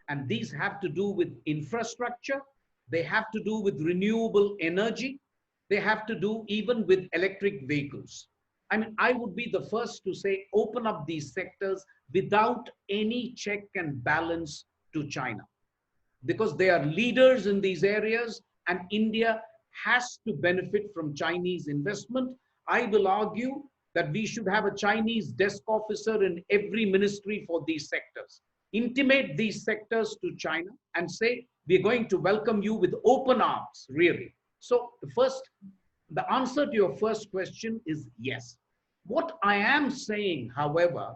And these have to do with infrastructure, they have to do with renewable energy, they have to do even with electric vehicles. I mean, I would be the first to say open up these sectors without any check and balance to China, because they are leaders in these areas and India has to benefit from Chinese investment. I will argue that we should have a Chinese desk officer in every ministry for these sectors. Intimate these sectors to China and say, we're going to welcome you with open arms, really. So the answer to your first question is yes. What I am saying, however,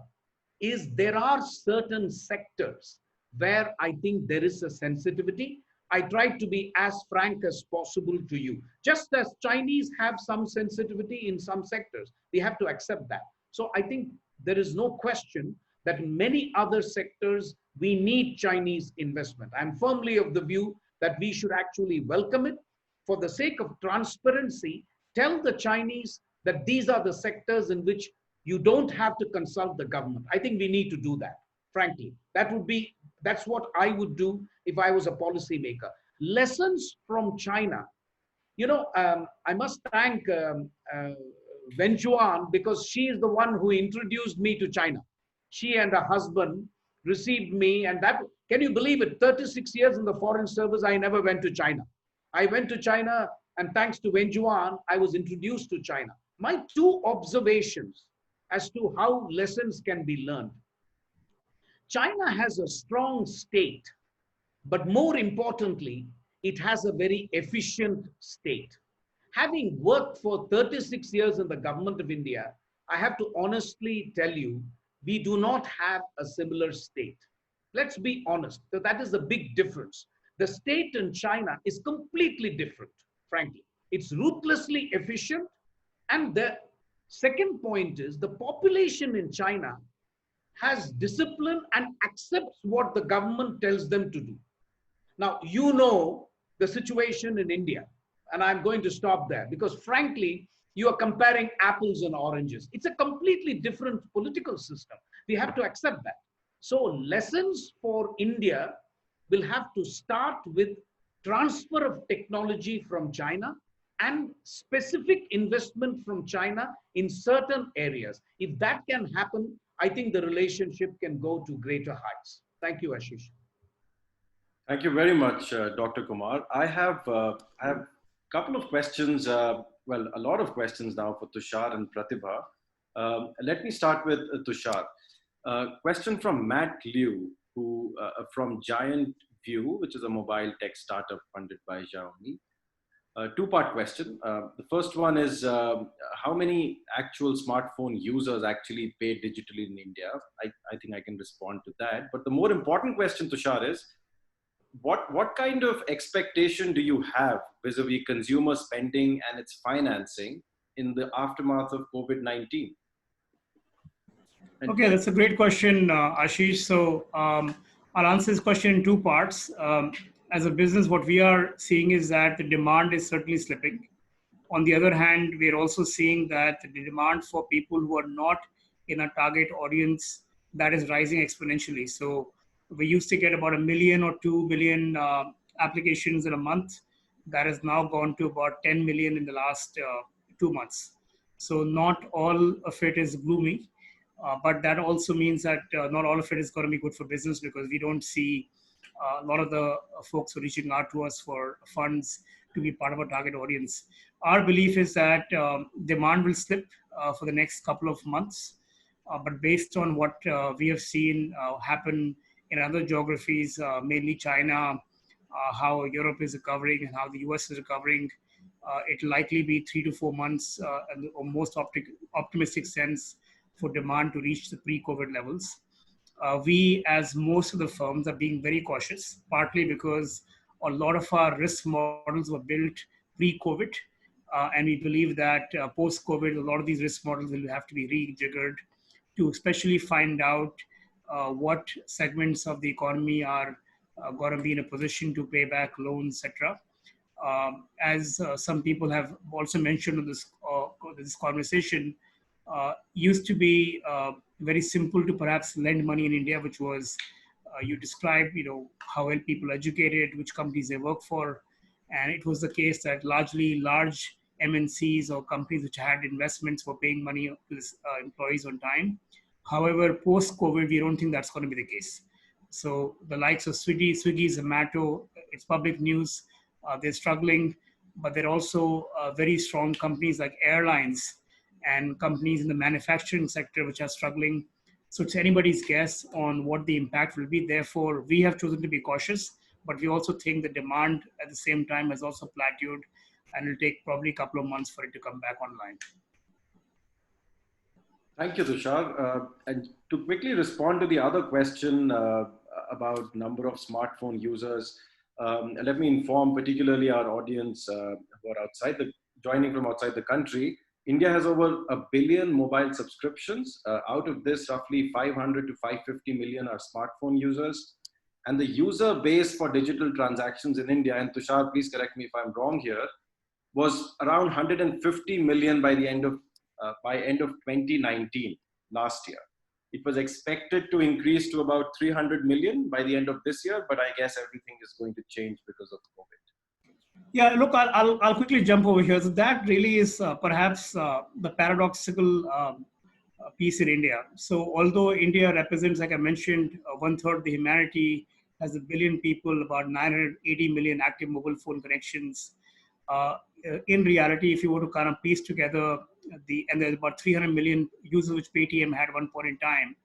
is there are certain sectors where I think there is a sensitivity. I tried to be as frank as possible to you. Just as Chinese have some sensitivity in some sectors, we have to accept that. So I think there is no question that in many other sectors, we need Chinese investment. I'm firmly of the view that we should actually welcome it. For the sake of transparency, tell the Chinese that these are the sectors in which you don't have to consult the government. I think we need to do that, frankly. That's what I would do if I was a policymaker. Lessons from China. You know, I must thank Wen Juan, because she is the one who introduced me to China. She and her husband received me, and that, can you believe it, 36 years in the foreign service, I never went to China. I went to China, and thanks to Wen Juan, I was introduced to China. My two observations as to how lessons can be learned. China has a strong state, but more importantly, it has a very efficient state. Having worked for 36 years in the government of India, I have to honestly tell you, we do not have a similar state. Let's be honest, that is a big difference. The state in China is completely different, frankly. It's ruthlessly efficient. And the second point is the population in China has discipline and accepts what the government tells them to do. Now, you know the situation in India, and I'm going to stop there because frankly, you are comparing apples and oranges. It's a completely different political system. We have to accept that. So lessons for India will have to start with transfer of technology from China and specific investment from China in certain areas. If that can happen, I think the relationship can go to greater heights. Thank you, Ashish. Thank you very much, Dr. Kumar. I have a couple of questions, well, a lot of questions now for Tushar and Pratibha. Let me start with Tushar. Question from Matt Liu, who from Giant View, which is a mobile tech startup funded by Xiaomi. Two-part question. The first one is how many actual smartphone users actually pay digitally in India? I think I can respond to that. But the more important question, Tushar, is what kind of expectation do you have vis-a-vis consumer spending and its financing in the aftermath of COVID-19? Okay, that's a great question, Ashish. So I'll answer this question in two parts. As a business, what we are seeing is that the demand is certainly slipping. On the other hand, we're also seeing that the demand for people who are not in a target audience, that is rising exponentially. So we used to get about 1 million or 2 million applications in a month. That has now gone to about 10 million in the last 2 months. So not all of it is gloomy. But that also means that not all of it is going to be good for business, because we don't see a lot of the folks who are reaching out to us for funds to be part of our target audience. Our belief is that demand will slip for the next couple of months. But based on what we have seen happen in other geographies, mainly China, how Europe is recovering and how the US is recovering, it'll likely be 3 to 4 months in the most optimistic sense for demand to reach the pre-COVID levels. We, as most of the firms, are being very cautious, partly because a lot of our risk models were built pre-COVID. And we believe that post-COVID, a lot of these risk models will have to be rejiggered to especially find out what segments of the economy are going to be in a position to pay back loans, etc. As some people have also mentioned in this conversation, used to be very simple to perhaps lend money in India, which was you described, how well people educated, which companies they work for, and it was the case that largely large MNCs or companies which had investments were paying money to employees on time. However, post-COVID, we don't think that's going to be the case. So the likes of Swiggy, Zomato, it's public news, they're struggling, but they're also very strong companies like airlines and companies in the manufacturing sector which are struggling. So it's anybody's guess on what the impact will be. Therefore, we have chosen to be cautious, but we also think the demand at the same time has also plateaued, and it'll take probably a couple of months for it to come back online. Thank you, Tushar. And to quickly respond to the other question about number of smartphone users, let me inform particularly our audience who are joining from outside the country. India has over 1 billion mobile subscriptions. Out of this, roughly 500 to 550 million are smartphone users. And the user base for digital transactions in India, and Tushar, please correct me if I'm wrong here, was around 150 million by end of 2019, last year. It was expected to increase to about 300 million by the end of this year, but I guess everything is going to change because of COVID. Yeah, look, I'll quickly jump over here. So that really is perhaps the paradoxical piece in India. So although India represents, like I mentioned, 1/3 of the humanity, has 1 billion people, about 980 million active mobile phone connections. In reality, if you were to kind of piece together and there's about 300 million users which Paytm had at one point in time,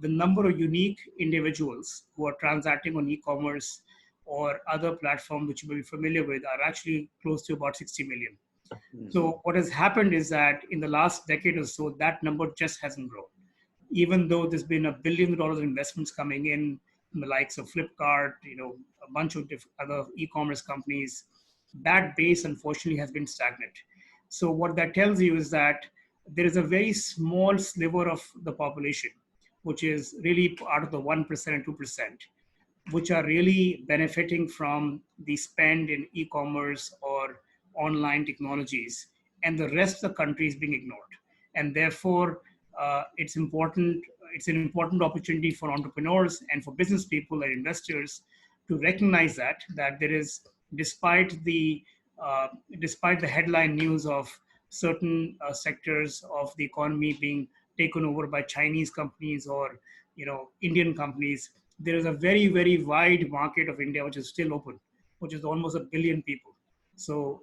the number of unique individuals who are transacting on e-commerce or other platforms which you may be familiar with are actually close to about 60 million. Mm-hmm. So what has happened is that in the last decade or so, that number just hasn't grown. Even though there's been $1 billion of investments coming in from the likes of Flipkart, a bunch of other e-commerce companies, that base unfortunately has been stagnant. So what that tells you is that there is a very small sliver of the population, which is really out of the 1% and 2%, which are really benefiting from the spend in e-commerce or online technologies, and the rest of the country is being ignored. And therefore, it's an important opportunity for entrepreneurs and for business people and investors to recognize that there is, despite the headline news of certain sectors of the economy being taken over by Chinese companies or Indian companies, there is a very, very wide market of India which is still open, which is almost 1 billion people. So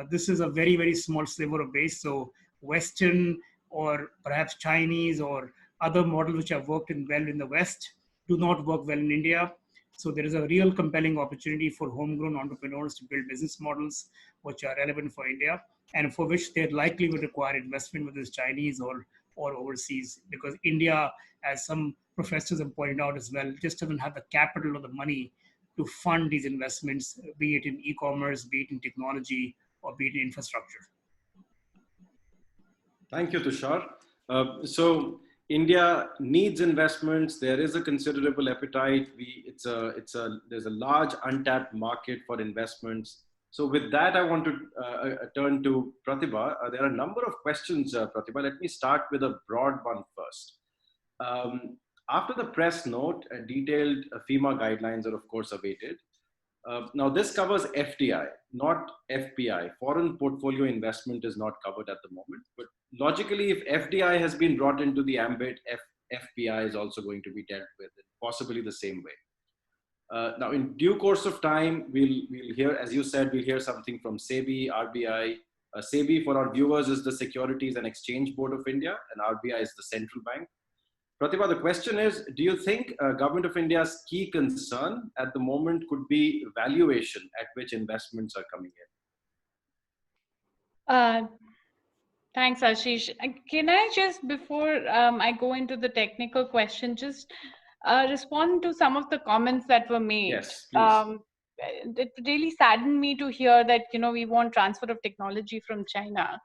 this is a very, very small sliver of base. So Western or perhaps Chinese or other models which have worked well in the West do not work well in India. So there is a real compelling opportunity for homegrown entrepreneurs to build business models which are relevant for India, and for which they likely will require investment, whether it's Chinese or overseas, because India, as some professors have pointed out as well, just doesn't have the capital or the money to fund these investments, be it in e-commerce, be it in technology, or be it in infrastructure. Thank you, Tushar. So India needs investments. There is a considerable appetite. There's a large untapped market for investments. So with that, I want to turn to Pratibha. There are a number of questions, Pratibha. Let me start with a broad one first. After the press note, detailed FEMA guidelines are of course awaited. Now, this covers FDI, not FPI. Foreign portfolio investment is not covered at the moment. But logically, if FDI has been brought into the ambit, FPI is also going to be dealt with in possibly the same way. Now, in due course of time, we'll hear, as you said, we'll hear something from SEBI, RBI. SEBI, for our viewers, is the Securities and Exchange Board of India, and RBI is the central bank. Pratibha, the question is, do you think Government of India's key concern at the moment could be valuation at which investments are coming in? Thanks, Ashish. Can I just, before I go into the technical question, just respond to some of the comments that were made? Yes, please. It really saddened me to hear that, we want transfer of technology from China.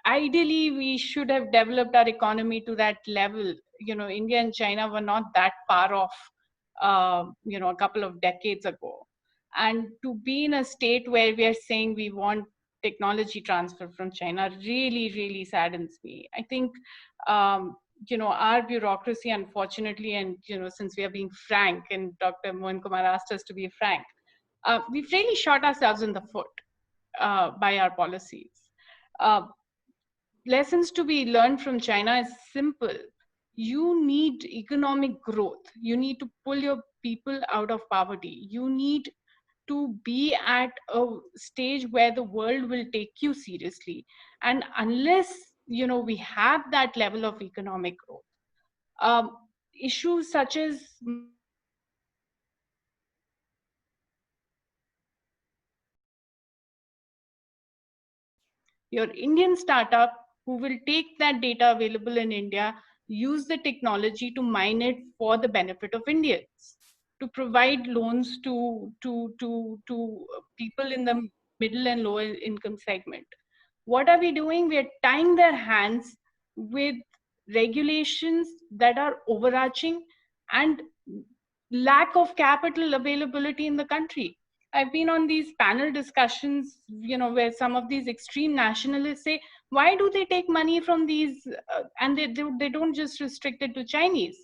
Ideally, we should have developed our economy to that level. India and China were not that far off, a couple of decades ago. And to be in a state where we are saying we want technology transfer from China really, really saddens me. I think, our bureaucracy, unfortunately, and, since we are being frank, and Dr. Mohan Kumar asked us to be frank, we've really shot ourselves in the foot by our policies. Lessons to be learned from China is simple. You need economic growth. You need to pull your people out of poverty. You need to be at a stage where the world will take you seriously. And unless, we have that level of economic growth, issues such as your Indian startup who will take that data available in India, use the technology to mine it for the benefit of Indians, to provide loans to people in the middle and lower income segment. What are we doing? We are tying their hands with regulations that are overarching and lack of capital availability in the country. I've been on these panel discussions, where some of these extreme nationalists say, why do they take money from these, and they don't just restrict it to Chinese?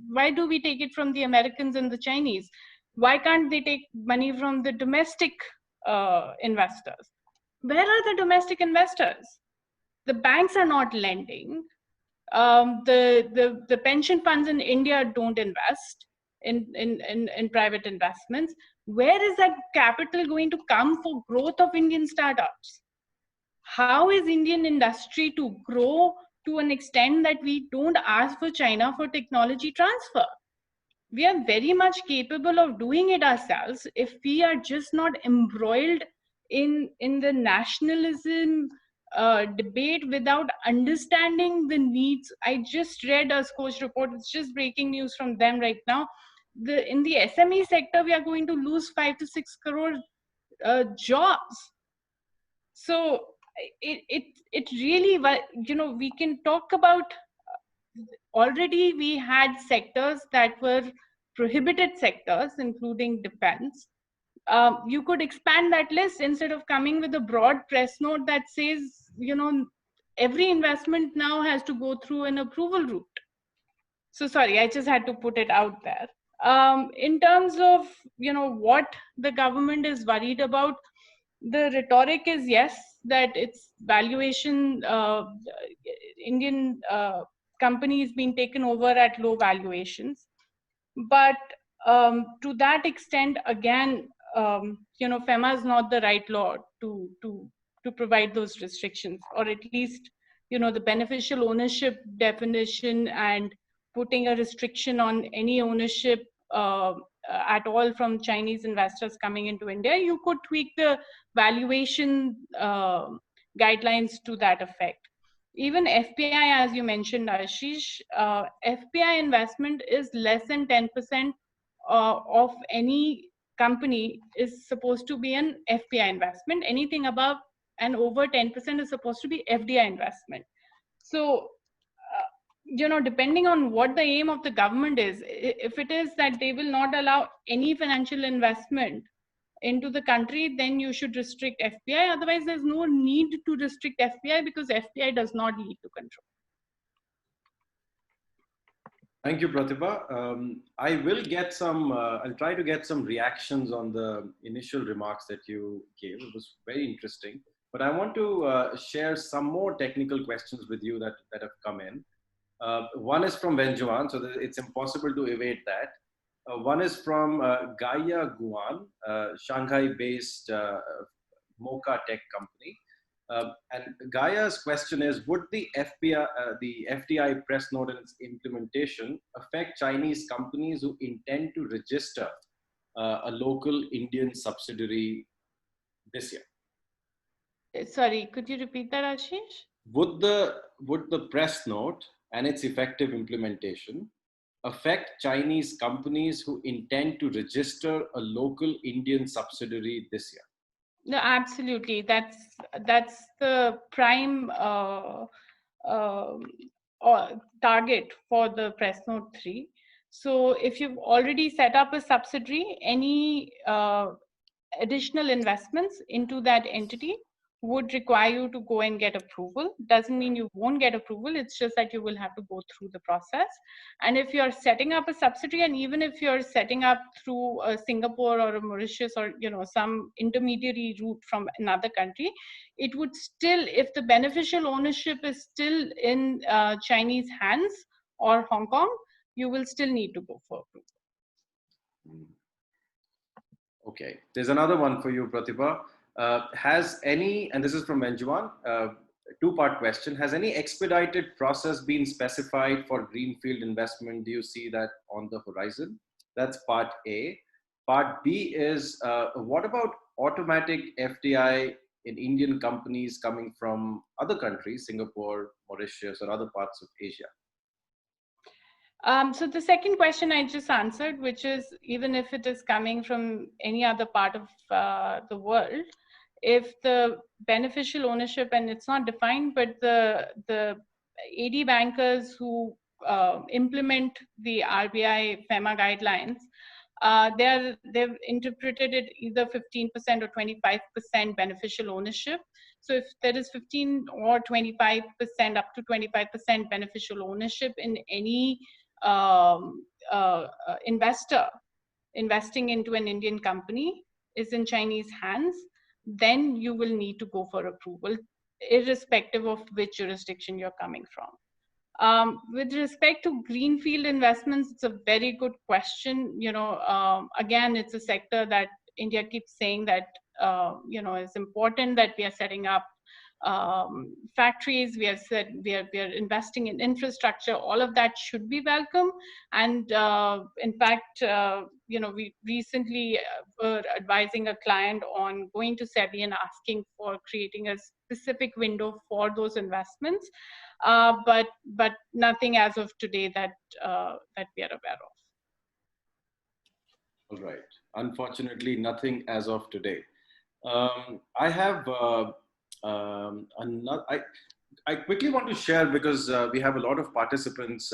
Why do we take it from the Americans and the Chinese? Why can't they take money from the domestic investors? Where are the domestic investors? The banks are not lending. The pension funds in India don't invest in private investments. Where is that capital going to come for growth of Indian startups? How is Indian industry to grow to an extent that we don't ask for China for technology transfer? We are very much capable of doing it ourselves if we are just not embroiled in the nationalism debate without understanding the needs. I just read a Scotiabank report. It's just breaking news from them right now. In the SME sector, we are going to lose 5 to 6 crore jobs. So it really, we can talk about, already we had sectors that were prohibited sectors, including defense. You could expand that list instead of coming with a broad press note that says, every investment now has to go through an approval route. So sorry, I just had to put it out there. In terms of, what the government is worried about, the rhetoric is yes, that it's valuation, Indian companies being taken over at low valuations. But to that extent, again, FEMA is not the right law to provide those restrictions, or at least, the beneficial ownership definition and putting a restriction on any ownership at all from Chinese investors coming into India. You could tweak the valuation guidelines to that effect. Even FPI, as you mentioned, Ashish, FPI investment is less than 10% of any company is supposed to be an FPI investment. Anything above and over 10% is supposed to be FDI investment. So, depending on what the aim of the government is, if it is that they will not allow any financial investment into the country, then you should restrict FPI. Otherwise, there's no need to restrict FPI because FPI does not lead to control. Thank you, Pratibha. I will get some, I'll try to get some reactions on the initial remarks that you gave. It was very interesting. But I want to share some more technical questions with you that have come in. One is from Benjuan, so that it's impossible to evade that. One is from Gaia Guan, Shanghai-based Mocha tech company. And Gaia's question is, would the FDI press note and its implementation affect Chinese companies who intend to register a local Indian subsidiary this year? Sorry, could you repeat that, Ashish? Would the press note and its effective implementation affect Chinese companies who intend to register a local Indian subsidiary this year? No, absolutely. That's the prime target for the Press Note 3. So if you've already set up a subsidiary, any additional investments into that entity would require you to go and get approval. Doesn't mean you won't get approval, it's just that you will have to go through the process. And if you're setting up a subsidiary, and even if you're setting up through a Singapore or a Mauritius or some intermediary route from another country, it would still, if the beneficial ownership is still in Chinese hands or Hong Kong, you will still need to go for approval. Okay, there's another one for you, Pratibha. Has any, and this is from Benjuan, two-part question, has any expedited process been specified for greenfield investment? Do you see that on the horizon? That's part A. Part B is, what about automatic FDI in Indian companies coming from other countries, Singapore, Mauritius, or other parts of Asia? So the second question I just answered, which is even if it is coming from any other part of the world, if the beneficial ownership, and it's not defined, but the AD bankers who implement the RBI FEMA guidelines, they've interpreted it either 15% or 25% beneficial ownership. So if there is 15 or 25%, up to 25% beneficial ownership in any investor investing into an Indian company is in Chinese hands, then you will need to go for approval, irrespective of which jurisdiction you're coming from. With respect to greenfield investments, it's a very good question. Again, it's a sector that India keeps saying that it's important that we are setting up factories. We have said we are investing in infrastructure. All of that should be welcome. And in fact, we recently were advising a client on going to SEBI and asking for creating a specific window for those investments. But nothing as of today that we are aware of. All right. Unfortunately, nothing as of today. I have another. I quickly want to share, because we have a lot of participants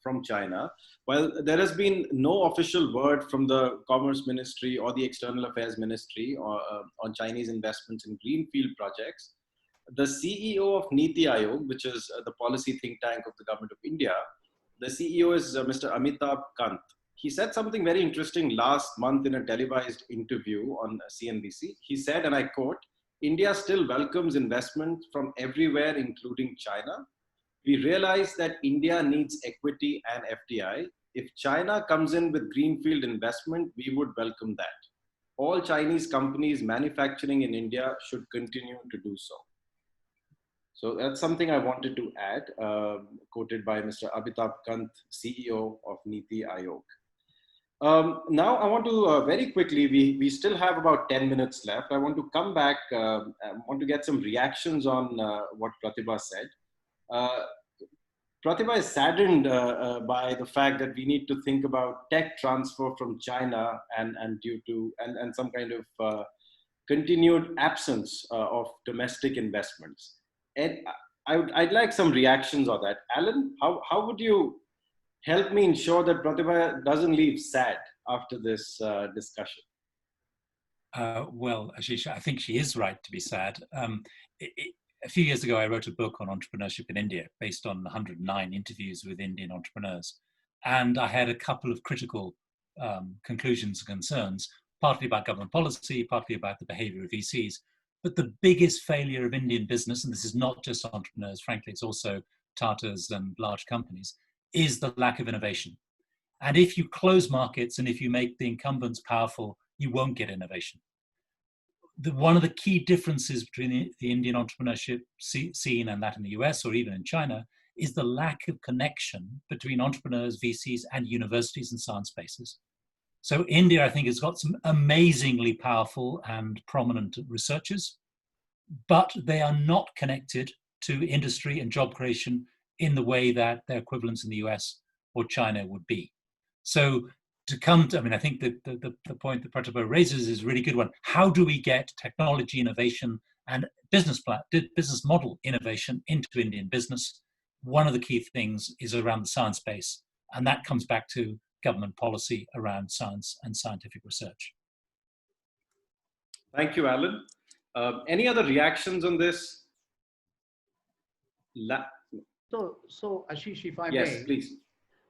from China. Well, there has been no official word from the Commerce Ministry or the External Affairs Ministry on Chinese investments in greenfield projects. The CEO of Niti Aayog, which is the policy think tank of the government of India, the CEO is Mr. Amitabh Kant. He said something very interesting last month in a televised interview on CNBC. He said, and I quote, "India still welcomes investment from everywhere, including China. We realize that India needs equity and FDI. If China comes in with greenfield investment, we would welcome that. All Chinese companies manufacturing in India should continue to do so." So that's something I wanted to add, quoted by Mr. Amitabh Kant, CEO of Niti Aayog. Now I want to very quickly, we still have about 10 minutes left. I want to come back, I want to get some reactions on what Pratibha said. Pratibha is saddened by the fact that we need to think about tech transfer from China and due to, and some kind of continued absence of domestic investments. And I'd like some reactions on that. Alan, how would you help me ensure that Pratibha doesn't leave sad after this discussion? Well, Ashish, I think she is right to be sad. A few years ago, I wrote a book on entrepreneurship in India based on 109 interviews with Indian entrepreneurs. And I had a couple of critical conclusions and concerns, partly about government policy, partly about the behavior of VCs. But the biggest failure of Indian business, and this is not just entrepreneurs, frankly, it's also Tatas and large companies, is the lack of innovation. And if you close markets and if you make the incumbents powerful, you won't get innovation. One of the key differences between the Indian entrepreneurship scene and that in the US or even in China is the lack of connection between entrepreneurs, VCs, and universities and science bases. So India, I think, has got some amazingly powerful and prominent researchers, but they are not connected to industry and job creation in the way that their equivalents in the US or China would be. So to come to, I mean, I think that the point that Pratibha raises is a really good one. How do we get technology innovation and business model innovation into Indian business? One of the key things is around the science base, and that comes back to government policy around science and scientific research. Thank you, Alan. Any other reactions on this? So Ashish, if I Yes, may. please.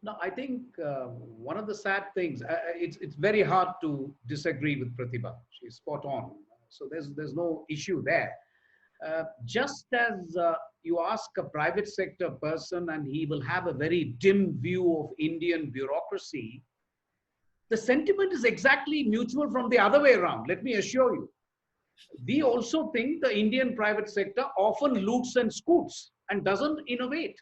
No, I think one of the sad things, it's very hard to disagree with Pratibha. She's spot on. So there's no issue there. Just as you ask a private sector person and he will have a very dim view of Indian bureaucracy, the sentiment is exactly mutual from the other way around. Let me assure you. We also think the Indian private sector often loots and scoots and doesn't innovate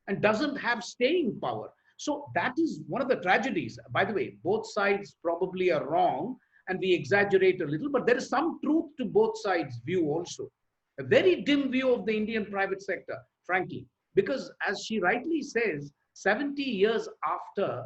and doesn't have staying power. So that is one of the tragedies. By the way, both sides probably are wrong and we exaggerate a little, but there is some truth to both sides' view also. A very dim view of the Indian private sector, frankly, because as she rightly says, 70 years after,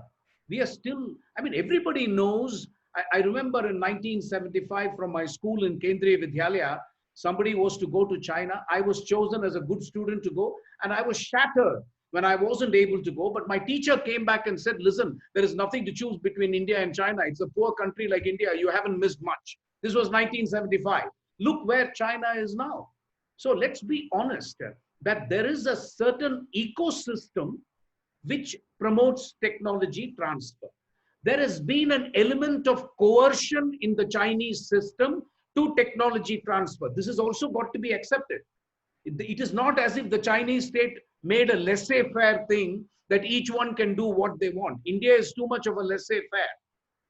we are still, I mean, everybody knows. I remember in 1975 from my school in Kendriya Vidyalaya, somebody was to go to China. I was chosen as a good student to go, and I was shattered when I wasn't able to go. But my teacher came back and said, listen, there is nothing to choose between India and China. It's a poor country like India. You haven't missed much. This was 1975. Look where China is now. So let's be honest that there is a certain ecosystem which promotes technology transfer. There has been an element of coercion in the Chinese system to technology transfer. This has also got to be accepted. It is not as if the Chinese state made a laissez-faire thing that each one can do what they want. India is too much of a laissez-faire.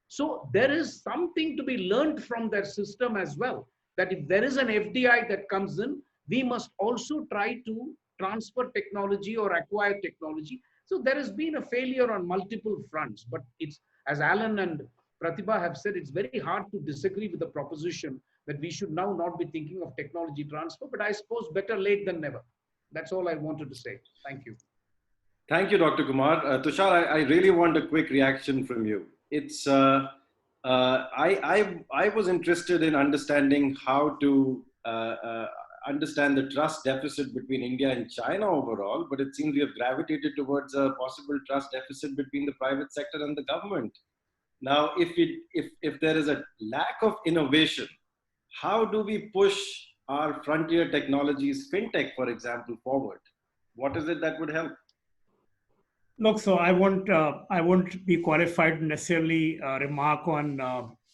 So there is something to be learned from their system as well, that if there is an FDI that comes in, we must also try to transfer technology or acquire technology. So there has been a failure on multiple fronts, but it's, as Alan and Pratibha have said, it's very hard to disagree with the proposition that we should now not be thinking of technology transfer, but I suppose better late than never. That's all I wanted to say. Thank you. Thank you, Dr. Kumar. Tushar, I really want a quick reaction from you. It's, I was interested in understanding how to understand the trust deficit between India and China overall, but it seems we have gravitated towards a possible trust deficit between the private sector and the government. Now, if there is a lack of innovation, how do we push our frontier technologies, fintech, for example, forward? What is it that would help? Look, so I won't be qualified to necessarily remark on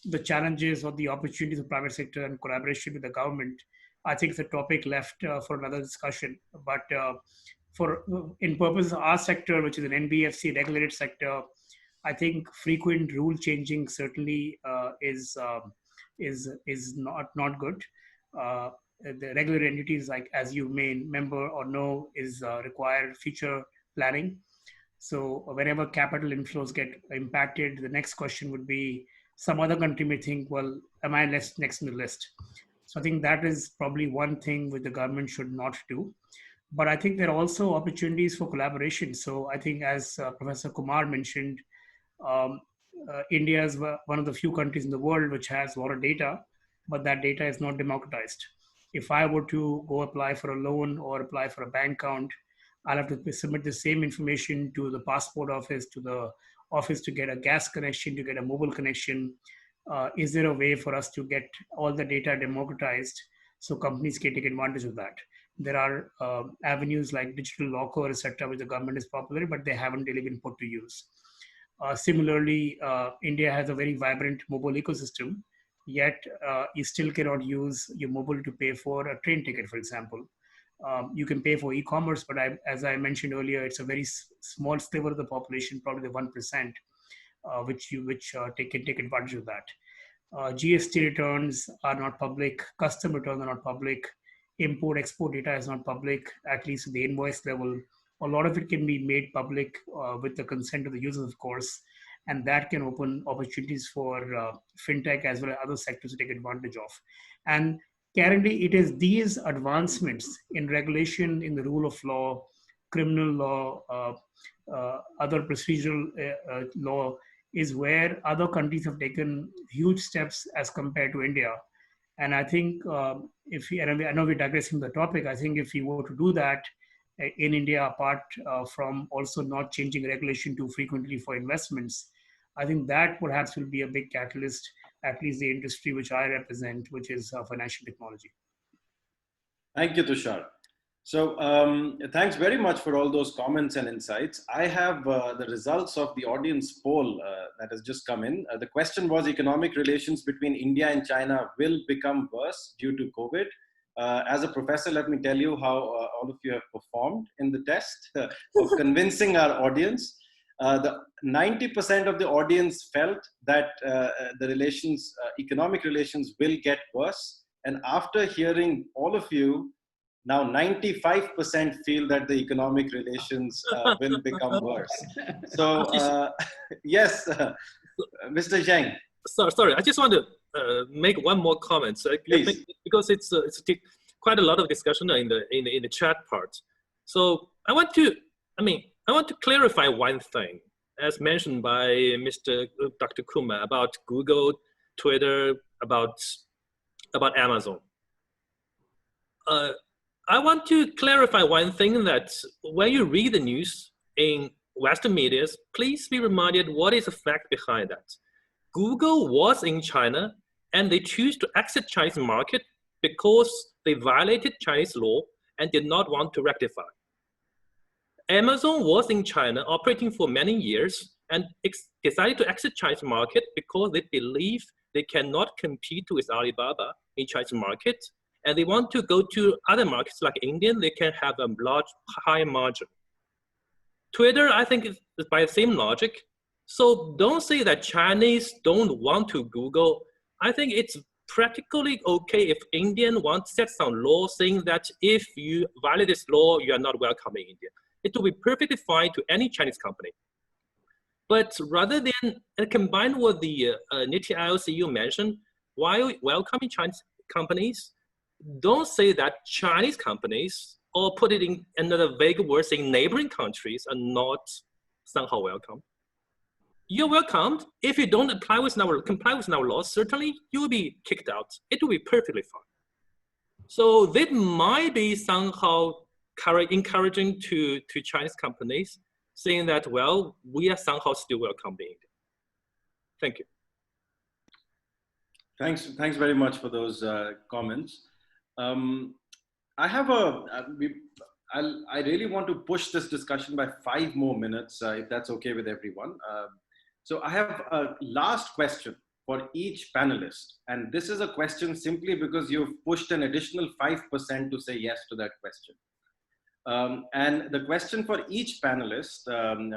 the challenges or the opportunities of private sector and collaboration with the government. I think it's a topic left for another discussion. But in purpose of our sector, which is an NBFC regulated sector, I think frequent rule changing certainly is not good. The regulated entities, like as you may remember or know, is require future planning. So whenever capital inflows get impacted, the next question would be, some other country may think, well, am I next in the list? So I think that is probably one thing which the government should not do. But I think there are also opportunities for collaboration. So I think, as Professor Kumar mentioned, India is one of the few countries in the world which has a lot of data, but that data is not democratized. If I were to go apply for a loan or apply for a bank account, I'll have to submit the same information to the passport office, to the office to get a gas connection, to get a mobile connection. Is there a way for us to get all the data democratized so companies can take advantage of that? There are avenues like digital locker, etc., which the government is popular, but they haven't really been put to use. Similarly, India has a very vibrant mobile ecosystem, yet you still cannot use your mobile to pay for a train ticket, for example. You can pay for e-commerce, but as I mentioned earlier, it's a very small sliver of the population, probably the 1%, which can take advantage of that. GST returns are not public, custom returns are not public, import-export data is not public, at least at the invoice level. A lot of it can be made public with the consent of the users, of course, and that can open opportunities for fintech as well as other sectors to take advantage of. And currently, it is these advancements in regulation, in the rule of law, criminal law, other procedural law, is where other countries have taken huge steps as compared to India. And I think and I know we're digressing the topic, I think if we were to do that in India, apart from also not changing regulation too frequently for investments, I think that perhaps will be a big catalyst, at least the industry which I represent, which is financial technology. Thank you, Tushar. So thanks very much for all those comments and insights. I have the results of the audience poll that has just come in. The question was, economic relations between India and China will become worse due to COVID. As a professor, let me tell you how all of you have performed in the test of convincing our audience. The 90% of the audience felt that the relations, economic relations will get worse. And after hearing all of you, now 95% feel that the economic relations will become worse. So yes, Mr. Zheng. Sorry, I just want to make one more comment. So Please. Because it's quite a lot of discussion in the chat part. So I want to clarify one thing, as mentioned by Dr. Kumar, about Google, Twitter, about Amazon. I want to clarify one thing, that when you read the news in Western medias, please be reminded what is the fact behind that. Google was in China and they choose to exit Chinese market because they violated Chinese law and did not want to rectify. Amazon was in China operating for many years and decided to exit Chinese market because they believe they cannot compete with Alibaba in Chinese market, and they want to go to other markets like India. They can have a high margin. Twitter, I think, is by the same logic. So don't say that Chinese don't want to Google. I think it's practically okay if Indian want to set some law saying that if you violate this law, you are not welcome in India. It will be perfectly fine to any Chinese company. But rather than combined with the NITI IOC you mentioned, while welcoming Chinese companies, don't say that Chinese companies, or put it in another vague word, saying neighboring countries are not somehow welcome. You're welcomed. If you don't comply with our laws, certainly you will be kicked out. It will be perfectly fine. So that might be somehow encouraging to Chinese companies, saying that, well, we are somehow still welcomed in India. Thank you. Thanks very much for those comments. I have I really want to push this discussion by 5 more minutes, if that's okay with everyone. So I have a last question for each panelist. And this is a question simply because you've pushed an additional 5% to say yes to that question. And the question for each panelist, and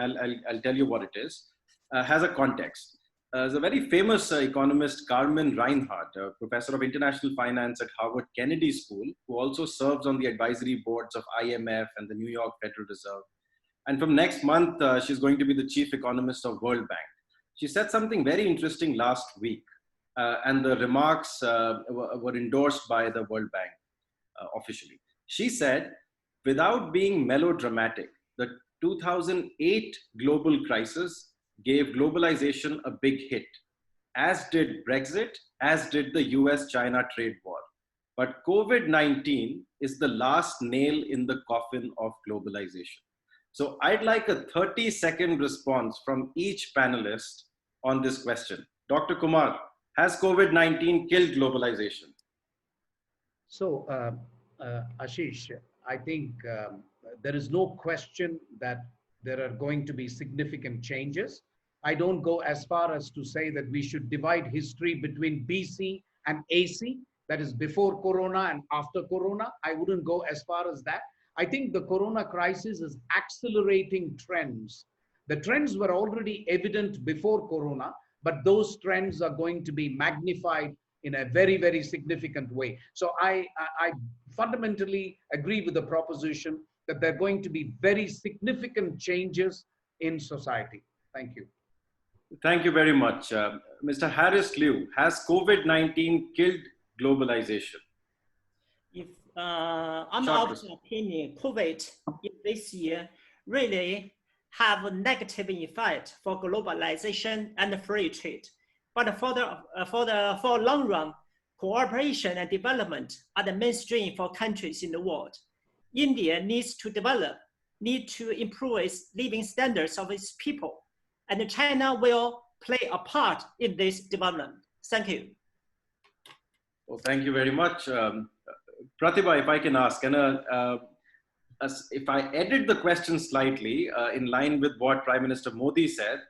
I'll tell you what it is, has a context. There's a very famous economist, Carmen Reinhardt, a professor of international finance at Harvard Kennedy School, who also serves on the advisory boards of IMF and the New York Federal Reserve. And from next month, she's going to be the chief economist of World Bank. She said something very interesting last week, and the remarks were endorsed by the World Bank officially. She said, without being melodramatic, the 2008 global crisis gave globalization a big hit, as did Brexit, as did the US-China trade war. But COVID-19 is the last nail in the coffin of globalization. So I'd like a 30-second response from each panelist on this question. Dr. Kumar, has COVID-19 killed globalization? So, Ashish, I think there is no question that there are going to be significant changes. I don't go as far as to say that we should divide history between BC and AC, that is before Corona and after Corona. I wouldn't go as far as that. I think the Corona crisis is accelerating trends. The trends were already evident before Corona, but those trends are going to be magnified in a very, very significant way. So I fundamentally agree with the proposition that there are going to be very significant changes in society. Thank you. Thank you very much. Mr. Harris Liu, has COVID-19 killed globalization? If I'm of the opinion, COVID in this year really have a negative effect for globalization and free trade. But for long run, cooperation and development are the mainstream for countries in the world. India needs to develop, needs to improve its living standards of its people, and China will play a part in this development. Thank you. Well, thank you very much. Pratibha, if I can ask, if I edit the question slightly in line with what Prime Minister Modi said,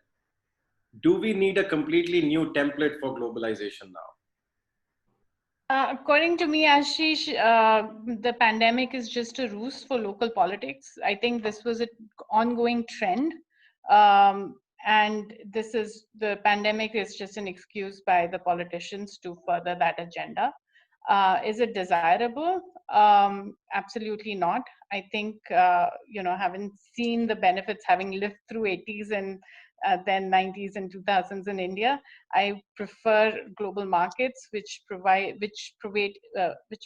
do we need a completely new template for globalization now? According to me, Ashish, the pandemic is just a ruse for local politics. I think this was an ongoing trend. And the pandemic is just an excuse by the politicians to further that agenda. Is it desirable? Absolutely not. I think, having seen the benefits, having lived through 80s and then 90s and 2000s in India, I prefer global markets which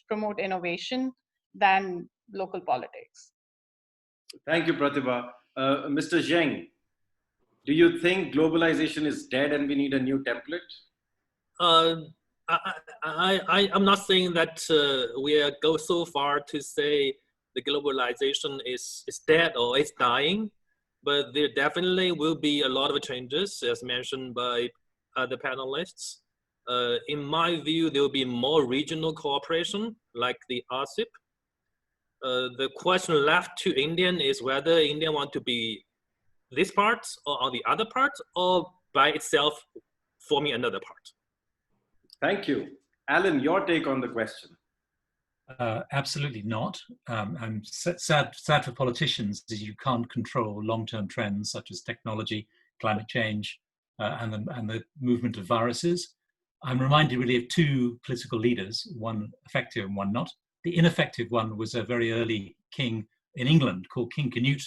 promote innovation than local politics. Thank you, Pratibha. Mr. Zheng, do you think globalization is dead and we need a new template? I'm not saying that we go so far to say the globalization is dead or it's dying, but there definitely will be a lot of changes, as mentioned by the panelists. In my view, there will be more regional cooperation, like the RCEP. The question left to India is whether India want to be this part or on the other part, or by itself forming another part. Thank you. Alan, your take on the question. Absolutely not. I'm sad for politicians that you can't control long-term trends such as technology, climate change, and the movement of viruses. I'm reminded really of two political leaders, one effective and one not. The ineffective one was a very early king in England called King Canute,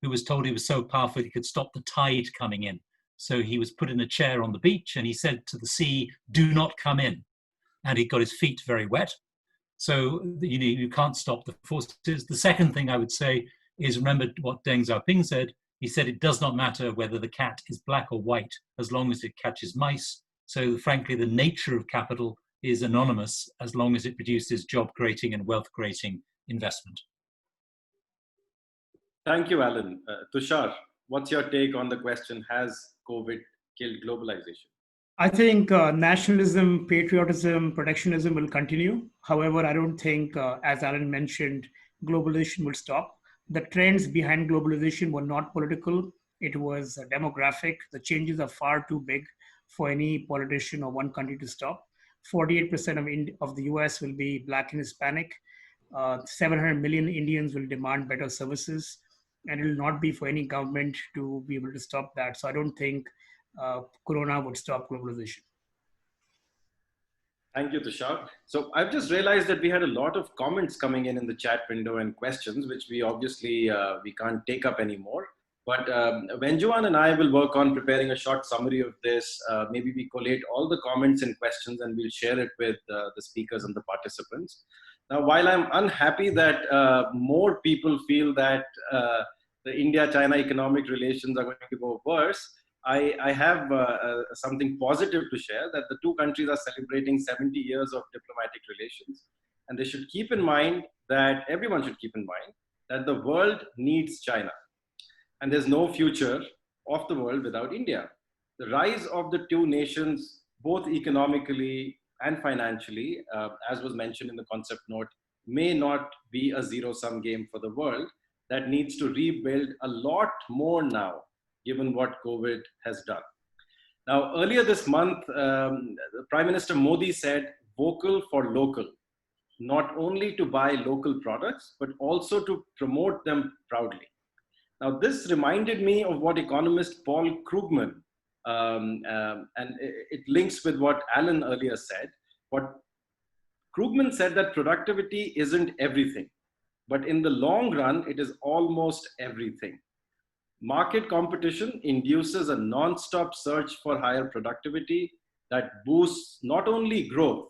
who was told he was so powerful he could stop the tide coming in. So he was put in a chair on the beach and he said to the sea, "Do not come in." And he got his feet very wet. So you can't stop the forces. The second thing I would say is remember what Deng Xiaoping said. He said it does not matter whether the cat is black or white as long as it catches mice. So frankly, the nature of capital is anonymous as long as it produces job creating and wealth creating investment. Thank you, Alan. Tushar, what's your take on the question, has COVID killed globalization? I think nationalism, patriotism, protectionism will continue. However, I don't think, as Alan mentioned, globalization will stop. The trends behind globalization were not political. It was demographic. The changes are far too big for any politician or one country to stop. 48% of the US will be Black and Hispanic. 700 million Indians will demand better services. And it will not be for any government to be able to stop that. So I don't think Corona would stop globalization. Thank you, Tushar. So I've just realized that we had a lot of comments coming in the chat window and questions, which we obviously we can't take up anymore. But Wenjuan and I will work on preparing a short summary of this. Maybe we collate all the comments and questions and we'll share it with the speakers and the participants. Now, while I'm unhappy that more people feel that the India-China economic relations are going to go worse, I have something positive to share, that the two countries are celebrating 70 years of diplomatic relations. And they should keep in mind that, everyone should keep in mind, that the world needs China. And there's no future of the world without India. The rise of the two nations, both economically and financially, as was mentioned in the concept note, may not be a zero-sum game for the world. that needs to rebuild a lot more now, given what COVID has done. Now, earlier this month, Prime Minister Modi said, vocal for local, not only to buy local products, but also to promote them proudly. Now, this reminded me of what economist Paul Krugman, and it links with what Alan earlier said. What Krugman said, that productivity isn't everything, but in the long run, it is almost everything. Market competition induces a non-stop search for higher productivity that boosts not only growth,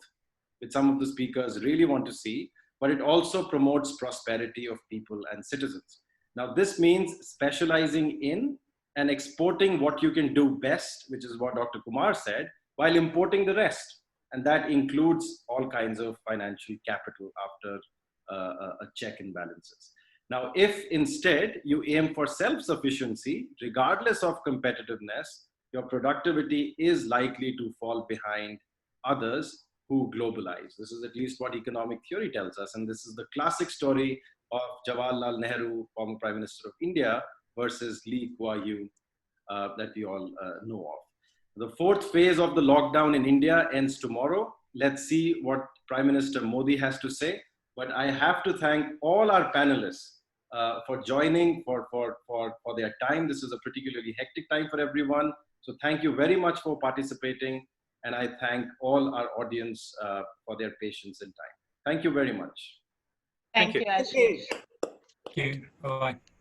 which some of the speakers really want to see, but it also promotes prosperity of people and citizens. Now, this means specializing in and exporting what you can do best, which is what Dr. Kumar said, while importing the rest. And that includes all kinds of financial capital after a check and balances. Now, if instead you aim for self-sufficiency, regardless of competitiveness, your productivity is likely to fall behind others who globalize. This is at least what economic theory tells us. And this is the classic story of Jawaharlal Nehru, former Prime Minister of India, versus Lee Kuan Yew that we all know of. The fourth phase of the lockdown in India ends tomorrow. Let's see what Prime Minister Modi has to say. But I have to thank all our panelists for joining, for their time. This is a particularly hectic time for everyone. So thank you very much for participating. And I thank all our audience for their patience and time. Thank you very much. Thank you, Ashish. Thank you. Bye-bye.